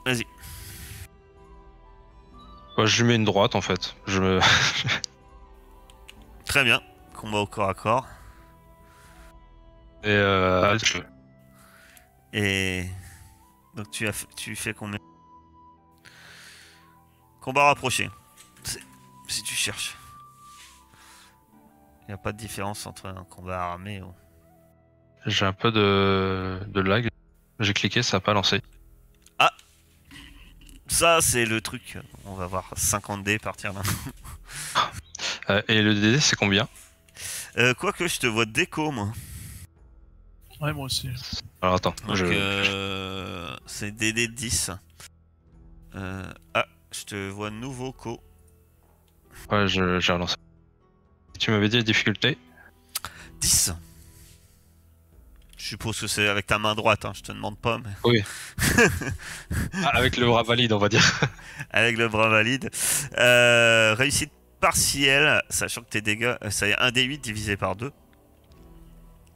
Vas-y. Bah, je lui mets une droite, en fait. Très bien. combat au corps à corps. Et Et donc tu fais combien? Combat rapproché. Si tu cherches. Il n'y a pas de différence entre un combat armé ou... j'ai un peu de lag. J'ai cliqué, ça n'a pas lancé. Ça, c'est le truc. On va voir 50 dés partir là. Et le DD, c'est combien? Quoique, je te vois déco, moi. Ouais, moi aussi. Alors attends, Donc, c'est DD 10. Je te vois nouveau co. ouais, j'ai relancé. Tu m'avais dit la difficulté? 10. Je suppose que c'est avec ta main droite, hein, je te demande pas, mais... Oui. Avec le bras valide, on va dire. Avec le bras valide. Réussite partielle, sachant que tes dégâts, c'est 1d8 divisé par 2.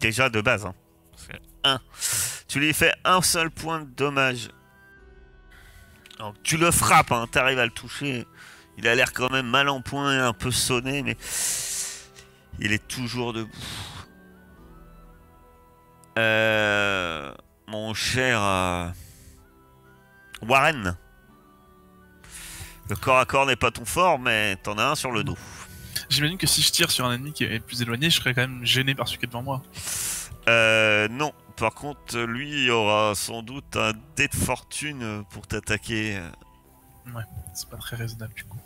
Déjà de base, hein. C'est 1. Tu lui fais un seul point de dommage. Alors, tu le frappes, hein, t'arrives à le toucher. Il a l'air quand même mal en point et un peu sonné, mais il est toujours debout. Mon cher Warren, le corps à corps n'est pas ton fort, mais t'en as un sur le dos. J'imagine que si je tire sur un ennemi qui est plus éloigné, je serais quand même gêné par celui qui est devant moi. Non. Par contre, lui aura sans doute un dé de fortune pour t'attaquer. Ouais, c'est pas très raisonnable du coup.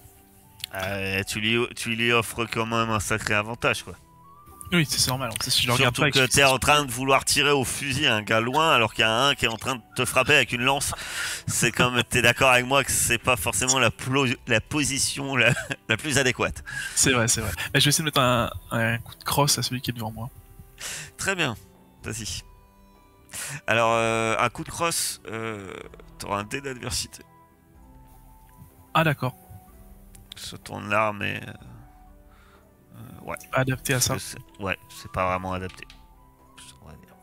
Tu lui offres quand même un sacré avantage, quoi. Oui, c'est normal. Si je le regarde Surtout pas, que t'es en train de vouloir tirer au fusil un gars loin alors qu'il y a un qui est en train de te frapper avec une lance. C'est comme t'es d'accord avec moi que c'est pas forcément la position la plus adéquate. C'est vrai, c'est vrai. Je vais essayer de mettre un coup de crosse à celui qui est devant moi. Très bien, vas-y. Alors, un coup de crosse, t'auras un dé d'adversité. Ah d'accord. Ce tourne l'arme et... ouais. Adapté à ça. Ouais, c'est pas vraiment adapté. On va dire.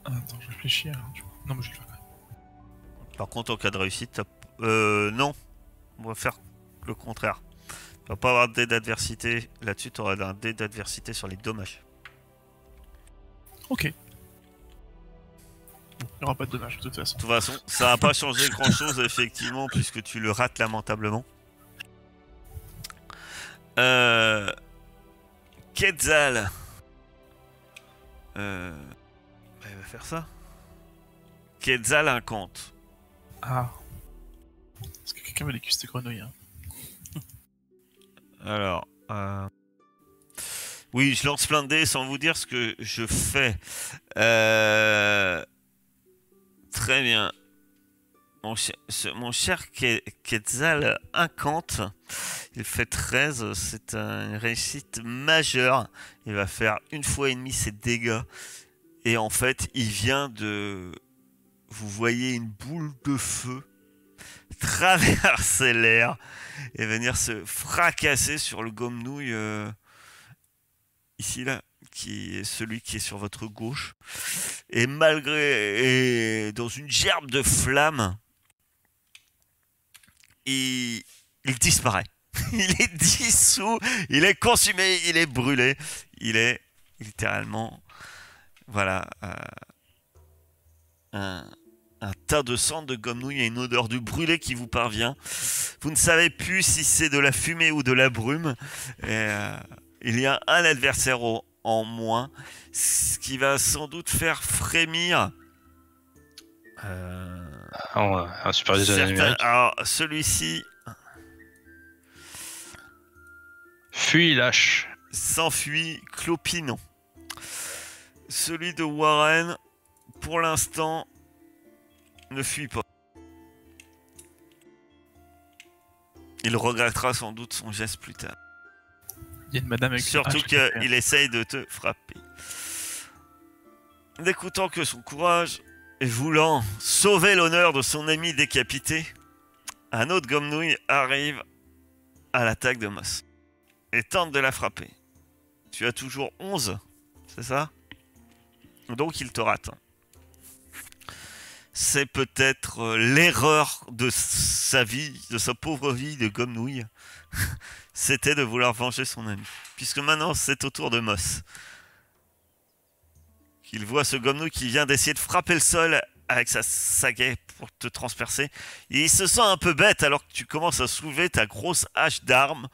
Attends, je réfléchis alors. Non, mais je vais le faire quand même. Par contre, en cas de réussite, non. On va faire le contraire. Tu vas pas avoir de dé d'adversité. Là-dessus, tu auras un dé d'adversité sur les dommages. Ok. Bon, il n'y aura pas de dommage de toute façon. De toute façon, ça va pas changer grand-chose, effectivement, puisque tu le rates lamentablement. Quetzal. Il va faire ça. Quetzal incante. Ah. Est-ce que quelqu'un veut les cuisses de grenouille, hein? Alors, oui, je lance plein de dés sans vous dire ce que je fais. Très bien. Mon cher Quetzal incante. Il fait 13. C'est une réussite majeure. Il va faire 1 fois et demi ses dégâts. Et en fait, il vient de... Vous voyez une boule de feu traverser l'air et venir se fracasser sur le gomme-nouille ici là, qui est celui qui est sur votre gauche. Et dans une gerbe de flammes, il disparaît. Il est dissous, il est consumé, il est brûlé, il est littéralement, voilà, un tas de sang, de gomme-nouille et une odeur de brûlé qui vous parvient. Vous ne savez plus si c'est de la fumée ou de la brume. Et, il y a un adversaire en moins, ce qui va sans doute faire frémir. Un super design numérique. Alors, celui-ci Fuis, lâche. s'enfuit clopinant. Celui de Warren, pour l'instant, ne fuit pas. Il regrettera sans doute son geste plus tard. Il y a une madame avec Surtout une hache qu'il essaye de te frapper. N'écoutant que son courage et voulant sauver l'honneur de son ami décapité, un autre gomme-nouille arrive à l'attaque de Moss et tente de la frapper. Tu as toujours 11, c'est ça? Donc il te rate. C'est peut-être l'erreur de sa vie, de sa pauvre vie de gomme-nouille. c'était de vouloir venger son ami. Puisque maintenant, c'est au tour de Moss. Il voit ce Gomnou qui vient d'essayer de frapper le sol avec sa sagaie pour te transpercer. Et il se sent un peu bête alors que tu commences à soulever ta grosse hache d'armes.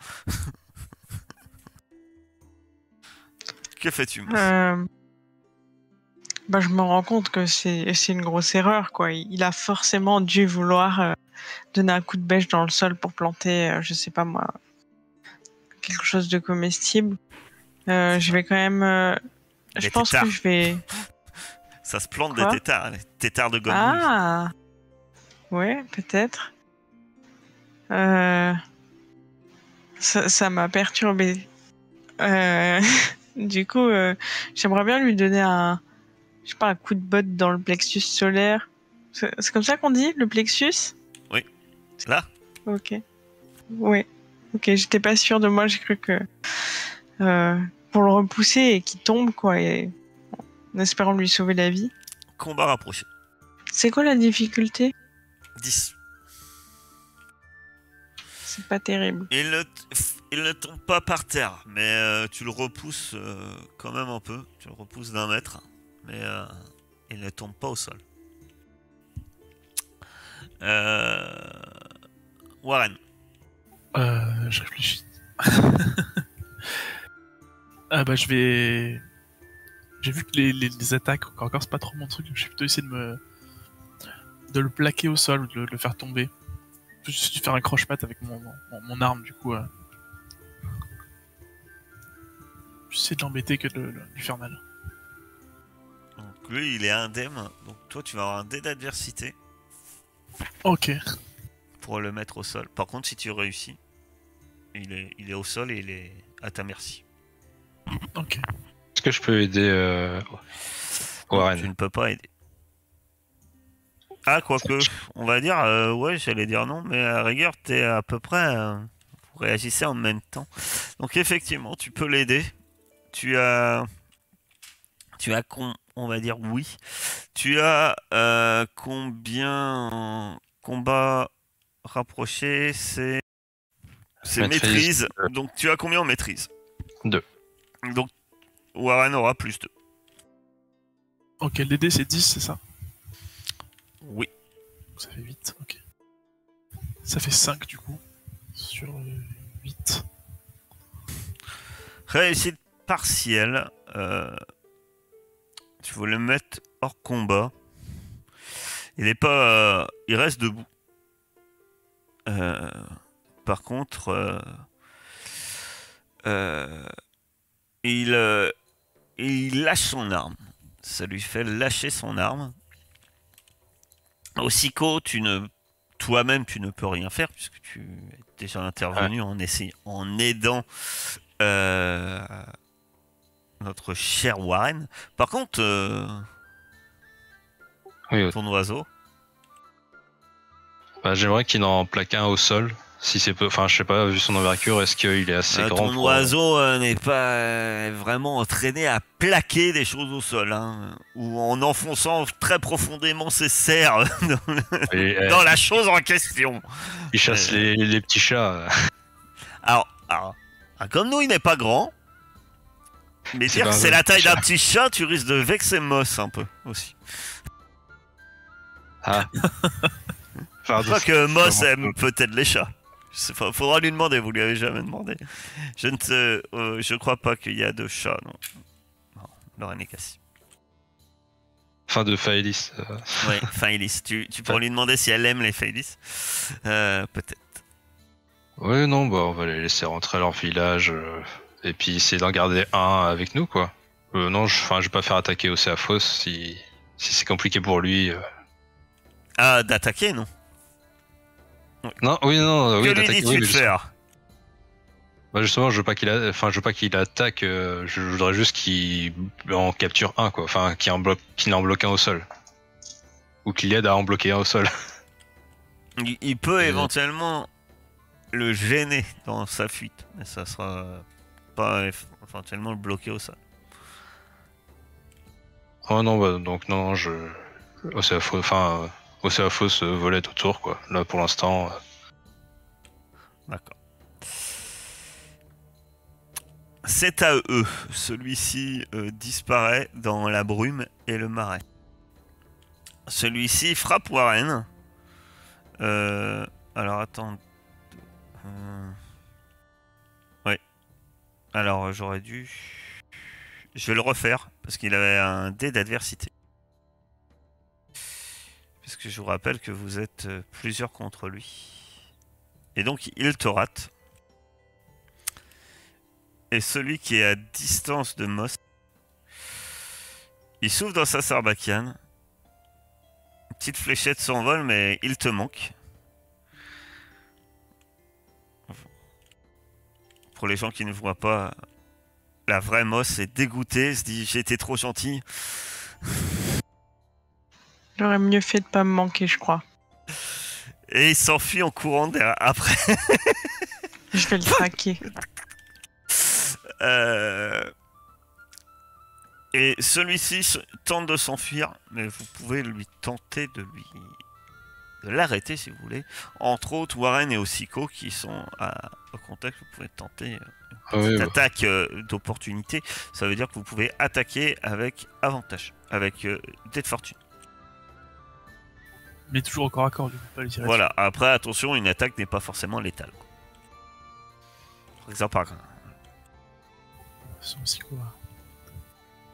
Que fais-tu, Moss? Bah, je me rends compte que c'est une grosse erreur, quoi. Il a forcément dû vouloir donner un coup de bêche dans le sol pour planter, je sais pas moi, quelque chose de comestible. Je vais quand même... je pense que je vais... Ça se plante Quoi? des têtards, les têtards de Gomnou. Ah, ouais, peut-être. Ça m'a perturbé. Du coup, j'aimerais bien lui donner je sais pas, un coup de botte dans le plexus solaire. C'est comme ça qu'on dit, le plexus? Oui. Là? Ok. Ouais. Ok, j'étais pas sûre de moi, j'ai cru que... pour le repousser et qu'il tombe, quoi, et en espérant lui sauver la vie. Combat rapproché. C'est quoi la difficulté? 10. C'est pas terrible. Il ne tombe pas par terre, mais tu le repousses quand même un peu. Tu le repousses d'1 mètre, mais il ne tombe pas au sol. Warren. Je réfléchis. Bah je vais... J'ai vu que les attaques, encore c'est pas trop mon truc, je vais plutôt essayer de le plaquer au sol ou de le faire tomber. Je vais juste faire un croche-patte avec mon arme du coup. J'essaie de l'embêter que de lui faire mal. Donc lui il est indemne, donc toi tu vas avoir un dé d'adversité Ok. pour le mettre au sol. Par contre si tu réussis, il est au sol et il est à ta merci. Ok. Est-ce que je peux aider Warren? Tu ne peux pas aider. Ah, quoique, on va dire, ouais, j'allais dire non, mais à la rigueur, t'es à peu près. Vous réagissez en même temps. Donc, effectivement, tu peux l'aider. Tu as. On va dire oui. Tu as combien en combat rapproché? C'est maîtrise. Donc, tu as combien en maîtrise? 2. Donc, Warren aura plus 2. Ok, le DD c'est 10, c'est ça? Oui. Ça fait 8, ok. Ça fait 5 du coup. Sur 8. Réussite partielle. Tu veux le mettre hors combat. Il est pas. Il reste debout. Par contre, il lâche son arme. Ça lui fait lâcher son arme. Aussitôt, toi-même, tu ne peux rien faire puisque tu es déjà intervenu en aidant notre cher Warren. Par contre, Oui, ton oiseau. bah, j'aimerais qu'il en plaque un au sol. Si c'est peu, enfin, je sais pas, vu son envergure, est-ce qu'il est assez grand Ton oiseau n'est pas vraiment entraîné à plaquer des choses au sol, hein, ou en enfonçant très profondément ses serres dans la chose en question. Il chasse les petits chats. Alors, comme nous, il n'est pas grand. Mais dire que c'est la taille d'un petit chat, tu risques de vexer Moss un peu aussi. Ah. Je crois que Moss aime peut-être les chats. Faudra lui demander, vous lui avez jamais demandé. Je crois pas qu'il y a de chats, non. Non, Lorraine est cassée. Fin de Faelis. Oui, Faelis. Tu pourras lui demander si elle aime les Faelis. Peut-être. Ouais, non, bah on va les laisser rentrer à leur village et puis essayer d'en garder un avec nous, quoi. Non, je vais pas faire attaquer Océaphos si c'est compliqué pour lui. Ah, d'attaquer, non? Non, oui, non, oui, que lui d'attaquer. dis-tu de faire? Bah justement, je veux pas qu'il attaque. Je voudrais juste qu'il en capture un, quoi. Enfin, qu'il en bloque un au sol, ou qu'il aide à en bloquer un au sol. Il peut éventuellement le gêner dans sa fuite, mais ça sera pas éventuellement le bloquer au sol. Oh non, bah donc non, Océaphos volait autour, quoi. Là pour l'instant. D'accord. C'est à eux. Celui-ci disparaît dans la brume et le marais. Celui-ci frappe Warren. Alors attends. Ouais. Alors j'aurais dû... Je vais le refaire parce qu'il avait un dé d'adversité. Parce que je vous rappelle que vous êtes plusieurs contre lui. Et donc il te rate. Et celui qui est à distance de Moss, il souffle dans sa sarbacane. Une petite fléchette s'envole, mais il te manque. Pour les gens qui ne voient pas, la vraie Moss est dégoûtée, se dit j'ai été trop gentil. J'aurais mieux fait de pas me manquer, je crois. Et il s'enfuit en courant après. Je vais le traquer. Et celui-ci tente de s'enfuir, mais vous pouvez lui tenter de l'arrêter si vous voulez. Entre autres, Warren et Osiko qui sont au contact, vous pouvez tenter une petite attaque d'opportunité. Ça veut dire que vous pouvez attaquer avec avantage, avec dé de fortune. Mais toujours au corps à corps, du coup, pas les tirer. Voilà, après attention, une attaque n'est pas forcément létale. Par exemple, C'est aussi quoi.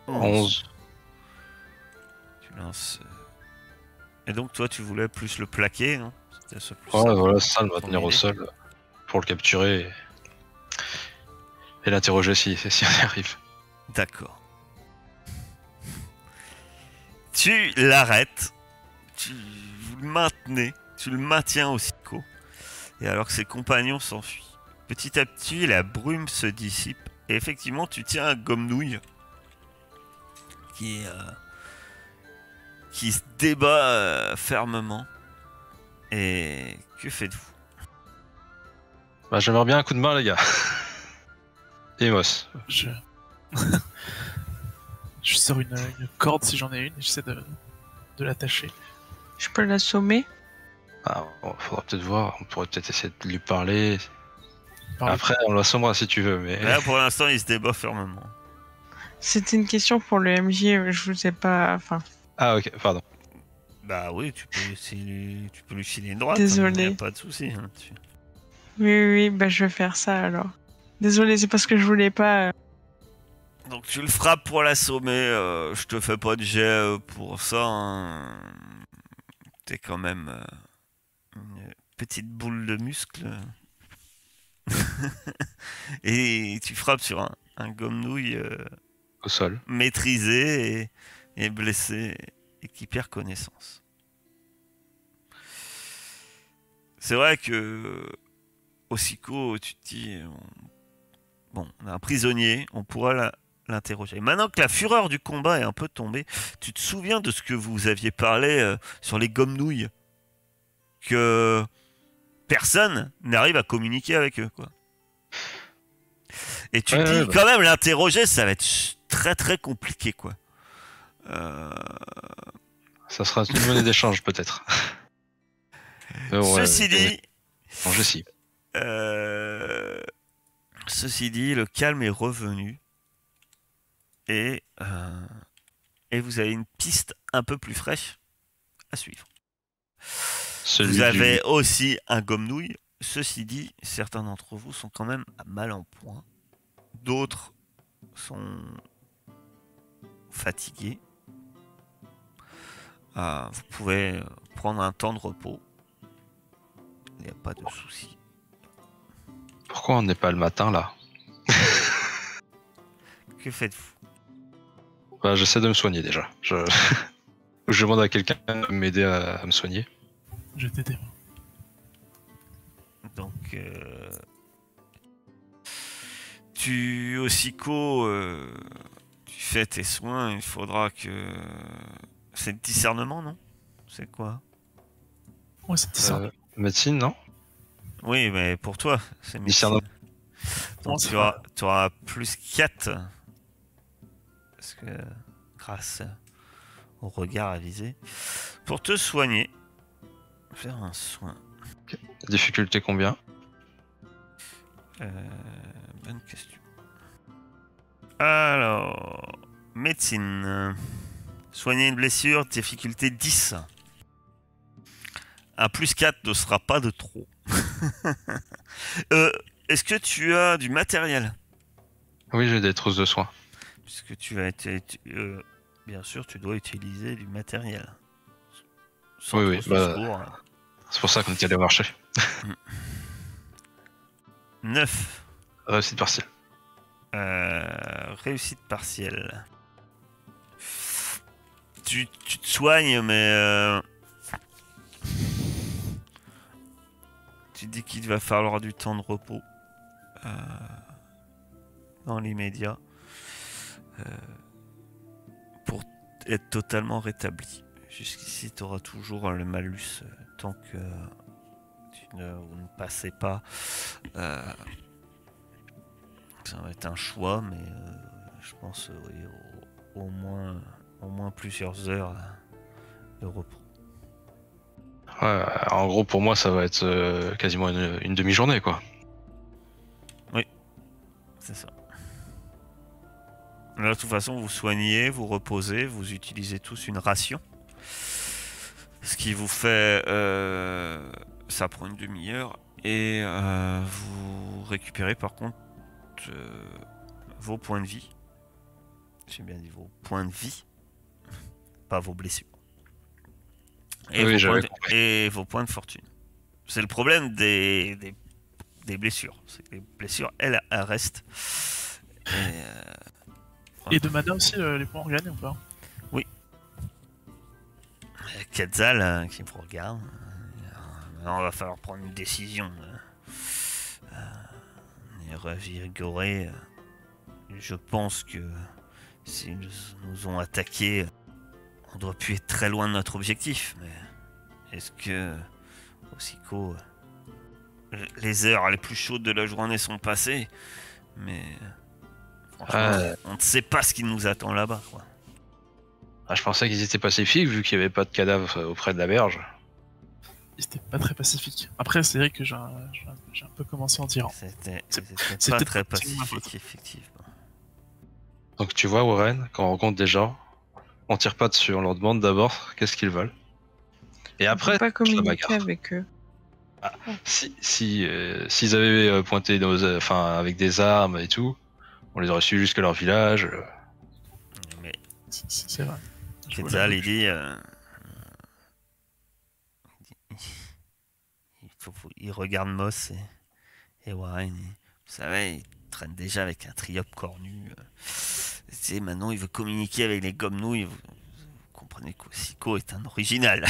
11. Tu lances. Et donc toi tu voulais plus le plaquer, non? C'était ça, plus Ouais, ça, voilà, ça, le maintenir ton au idée. sol pour le capturer et l'interroger si on y arrive. D'accord. Tu l'arrêtes, vous le maintenez, tu le maintiens au Siko, et alors que ses compagnons s'enfuient. Petit à petit, la brume se dissipe, et effectivement, tu tiens un gomme-nouille qui se débat fermement. Et que faites-vous? Bah, j'aimerais bien un coup de main, les gars. Et Moss. Je sors une corde si j'en ai une et j'essaie de l'attacher. Je peux l'assommer? Ah, bon, faudra peut-être voir, on pourrait peut-être essayer de lui parler. Parler. Après, on l'assommera si tu veux, mais... Là, pour l'instant, il se débat fermement. C'était une question pour le MJ, je vous ai pas... Enfin, Ah, ok, pardon. Bah oui, tu peux lui filer une droite. Désolé. Hein, pas de souci. Hein, oui, bah je vais faire ça alors. Désolé, c'est parce que je voulais pas... Donc tu le frappes pour l'assommer. Je te fais pas de jet pour ça. Hein. T'es quand même une petite boule de muscle. Et tu frappes sur un gomme-nouille Au sol. maîtrisé et blessé et qui perd connaissance. C'est vrai que Osiko, tu te dis, bon, on a un prisonnier, on pourra l'interroger. Maintenant que la fureur du combat est un peu tombée, tu te souviens de ce que vous aviez parlé sur les gomme-nouilles, que personne n'arrive à communiquer avec eux, quoi. Et tu te dis, quand même, l'interroger, ça va être très très compliqué, quoi. Ça sera une monnaie d'échange, peut-être. Ceci dit... Bon, je sais. Ceci dit, le calme est revenu. Et vous avez une piste un peu plus fraîche à suivre. Vous avez aussi un gomme-nouille. Ceci dit, certains d'entre vous sont quand même à mal en point. D'autres sont fatigués. Vous pouvez prendre un temps de repos. Il n'y a pas de souci. Pourquoi on n'est pas le matin, là? Que faites-vous? Bah, j'essaie de me soigner, déjà. Je demande à quelqu'un de m'aider à me soigner. Je vais t'aider. Donc, tu, Osiko, tu fais tes soins. Il faudra que... C'est le discernement, non? C'est quoi? Ouais, c'est ça. Médecine, non? Oui, mais pour toi, c'est médecine. Discernement. Donc Non, tu auras plus 4. Parce que grâce au regard avisé. Pour te soigner, faire un soin. Difficulté combien? Bonne question. Alors, médecine. Soigner une blessure, difficulté 10. Un plus 4 ne sera pas de trop. Est-ce que tu as du matériel? Oui, j'ai des trousses de soins. Puisque tu as été... bien sûr, tu dois utiliser du matériel. Sans Oui, trousse de secours. C'est pour ça qu'on est allé au marché. 9. Réussite partielle. Réussite partielle. Tu te soignes, mais... tu dis qu'il va falloir du temps de repos. Dans l'immédiat. Pour être totalement rétabli. Jusqu'ici, tu auras toujours le malus tant que vous ne passez pas. Ça va être un choix, mais je pense oui, au moins plusieurs heures de repos. Ouais, en gros, pour moi, ça va être quasiment une demi-journée, quoi. Oui, c'est ça. Là, de toute façon, vous soignez, vous reposez, vous utilisez tous une ration. Ce qui vous fait... ça prend une demi-heure. Et vous récupérez par contre vos points de vie. J'ai bien dit vos points de vie. Pas vos blessures. Et, oui, vos points de fortune. C'est le problème des blessures. C'est que les blessures, elles restent. Et de mana aussi, les points regagnent ou pas? Oui. Quetzal qui me regarde. Maintenant, il va falloir prendre une décision. Rigorer. Je pense que s'ils nous ont attaqués, on doit plus être très loin de notre objectif. Mais est-ce que, aussitôt, les heures les plus chaudes de la journée sont passées? Mais franchement, on ne sait pas ce qui nous attend là-bas, quoi. Je pensais qu'ils étaient pacifiques vu qu'il n'y avait pas de cadavre auprès de la berge. Ils étaient pas très pacifiques. Après, c'est vrai que j'ai un peu commencé en tirant. C'était c'est pas peut-être très pas ma faute. pacifique, effectivement. Donc tu vois, Warren, quand on rencontre des gens, on tire pas dessus, on leur demande d'abord qu'est-ce qu'ils veulent. Et On après, peut pas la communiquer bagarre. avec eux. S'ils avaient pointé avec des armes et tout, on les aurait suivis jusqu'à leur village. Mais C'est vrai. Quetzal, il dit... il regarde Moss et Warren. Vous savez, il traîne déjà avec un triope cornu. Maintenant, il veut communiquer avec les Gomnouilles. Vous comprenez qu'Osiko est un original.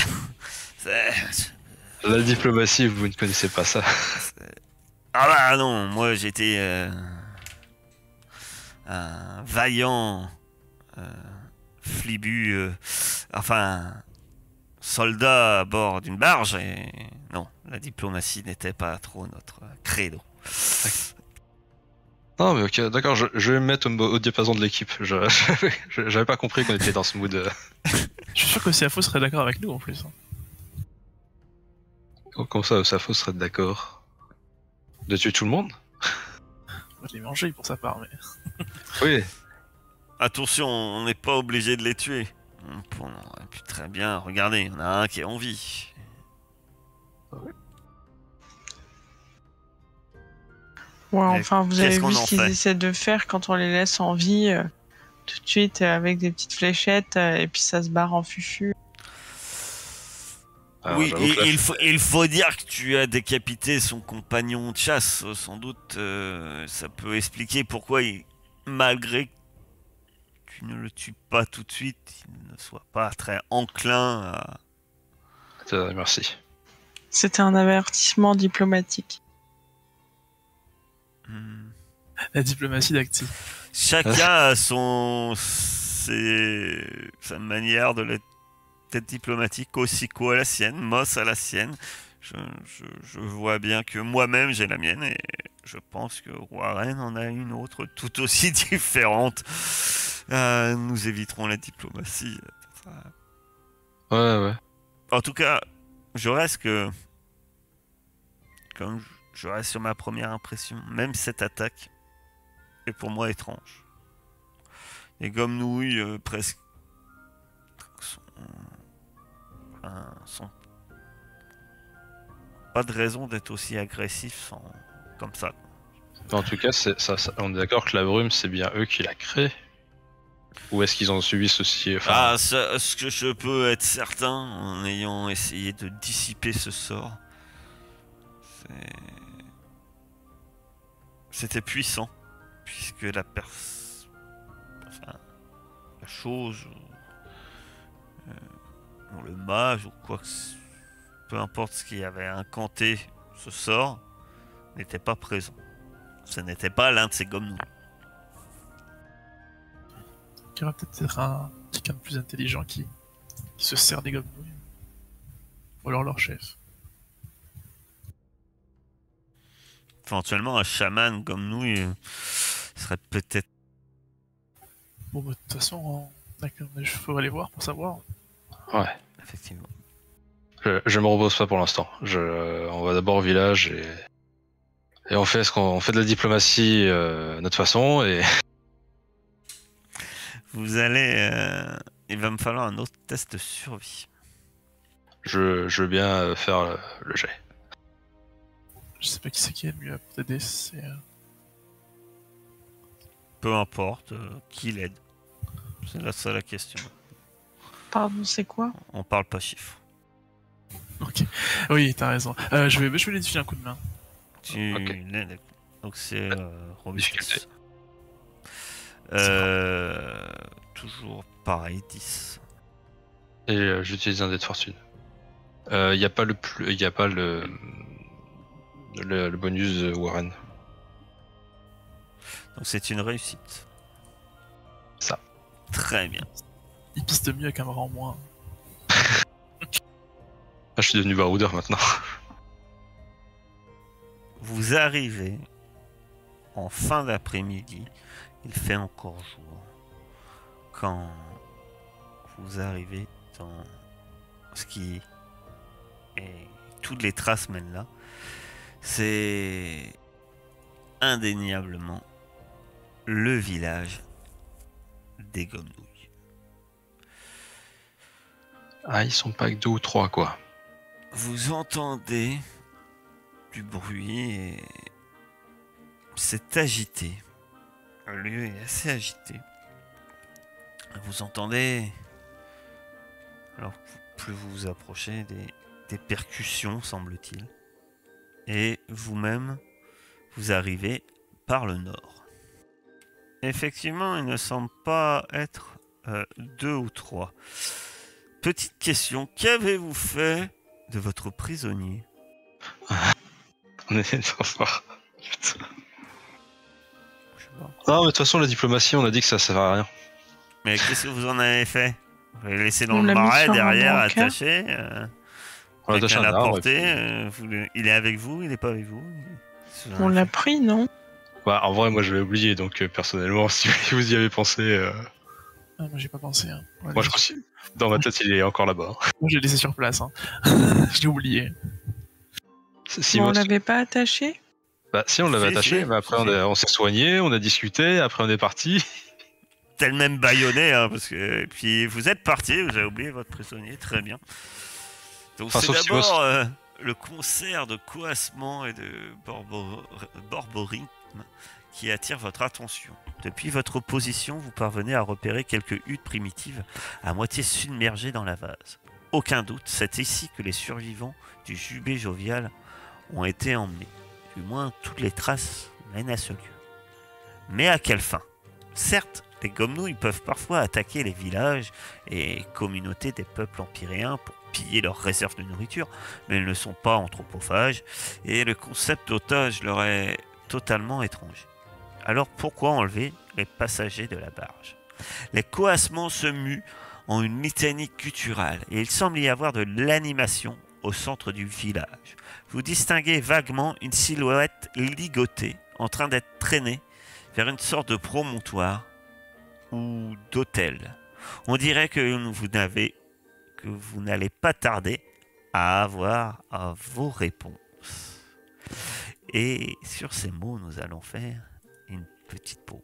La diplomatie, vous ne connaissez pas ça. Ah bah non, moi j'étais un vaillant flibu, soldat à bord d'une barge, et non, la diplomatie n'était pas trop notre credo. Non mais ok, d'accord, je vais me mettre au diapason de l'équipe. J'avais pas compris qu'on était dans ce mood. Je suis sûr que CFO serait d'accord avec nous en plus. Comme ça, Osafo serait d'accord de tuer tout le monde? Moi, je l'ai mangé pour sa part, mais... Oui. Attention, on n'est pas obligé de les tuer. On aurait pu très bien, regardez, il y en a un qui est en vie. Ouais, enfin, vous avez qu'est-ce qu'on vu en ce qu'ils fait essaient de faire quand on les laisse en vie, tout de suite avec des petites fléchettes, et puis ça se barre en fufu. Alors, oui, j'avoue que là, il faut dire que tu as décapité son compagnon de chasse. Sans doute, ça peut expliquer pourquoi, malgré que tu ne le tues pas tout de suite, il ne soit pas très enclin à... Merci. C'était un avertissement diplomatique. La diplomatie d'Acti. Chacun a sa manière d'être diplomatique, Osiko à la sienne, Moss à la sienne. Je vois bien que moi-même j'ai la mienne, et je pense que Warren en a une autre tout aussi différente. Nous éviterons la diplomatie. Ouais. En tout cas, je reste sur ma première impression. Même cette attaque est pour moi étrange. Les gomme-nouilles presque sont pas de raison d'être aussi agressifs comme ça. En tout cas, on est d'accord que la brume, c'est bien eux qui la créent. Ou est-ce qu'ils ont subi ceci Ce que je peux être certain en ayant essayé de dissiper ce sort, c'était puissant, puisque la chose, ou le mage, ou quoi que peu importe ce qui avait incanté ce sort, n'était pas présent. Ce n'était pas l'un de ces gomme-nouilles. Il y aura peut-être quelqu'un de plus intelligent qui se sert des gomme-nouilles. Ou alors leur chef. Éventuellement, un chaman gomme-nouille serait peut-être... Bon, bah, de toute façon, il faut aller voir pour savoir. Ouais. Effectivement. Je me repose pas pour l'instant. On va d'abord au village et on fait fait de la diplomatie notre façon et... Vous allez... il va me falloir un autre test de survie. Je veux bien faire le jet. Je sais pas qui c'est qui est le mieux pour t'aider, Peu importe qui l'aide. C'est la seule question. Pardon, c'est quoi? On parle pas chiffres. Ok. Oui, t'as raison. Je vais lui filer un coup de main. Tu Ok. l'aides. Donc c'est robustesse. Toujours pareil, 10. Et j'utilise un dé de fortune. Il n'y a pas le bonus de Warren. Donc c'est une réussite. Ça. Très bien. Il piste mieux avec un bras en moins. Ah, je suis devenu baroudeur maintenant. Vous arrivez en fin d'après-midi. Il fait encore jour. Quand vous arrivez dans ce qui est... Toutes les traces mènent là. C'est indéniablement le village des gomme-nouilles. Ah, ils sont pas que 2 ou 3 quoi. Vous entendez du bruit et c'est agité. Le lieu est assez agité. Vous entendez, alors plus vous vous approchez, des percussions semble-t-il. Et vous-même, vous arrivez par le nord. Effectivement, il ne semble pas être 2 ou 3. Petite question, qu'avez-vous fait de votre prisonnier? On est trop fort. Putain. Je sais pas. Non, mais de toute façon, la diplomatie, on a dit que ça sert à rien. Mais qu'est-ce que vous en avez fait? Vous l'avez laissé dans On le l'a mis marais sur un derrière, brancard. attaché. On a attaché Quelqu'un un l'a arbre. porté. et puis- Il est avec vous, il n'est pas avec vous. On l'a pris, non? Bah, en vrai, moi, je l'ai oublié, donc personnellement, si vous y avez pensé, Ah, moi j'ai pas pensé. Hein. Ouais, moi, je crois que dans ma tête, il est encore là-bas. Moi j'ai laissé sur place. Hein. Je l'ai oublié. Si, Bon, on moi, l'avait pas attaché? bah, si, on l'avait Si, attaché, si, mais après, si. on s'est soigné, on a discuté, après, on est parti. T'es le même baïonné, hein, parce que... Et puis vous êtes parti, vous avez oublié votre prisonnier, très bien. Donc Enfin, c'est sauf si d'abord le concert de coassement et de borborygme qui attire votre attention. Depuis votre position, vous parvenez à repérer quelques huttes primitives à moitié submergées dans la vase. Aucun doute, c'est ici que les survivants du jubé jovial ont été emmenés. Du moins, toutes les traces mènent à ce lieu. Mais à quelle fin? Certes, les gomme-nouilles peuvent parfois attaquer les villages et communautés des peuples empyréens pour piller leurs réserves de nourriture, mais elles ne sont pas anthropophages et le concept d'otage leur est totalement étranger. Alors pourquoi enlever les passagers de la barge? Les coassements se muent en une litanie gutturale et il semble y avoir de l'animation au centre du village. Vous distinguez vaguement une silhouette ligotée en train d'être traînée vers une sorte de promontoire ou d'hôtel. On dirait que vous n'allez pas tarder à avoir vos réponses. Et sur ces mots, nous allons faire une petite pause.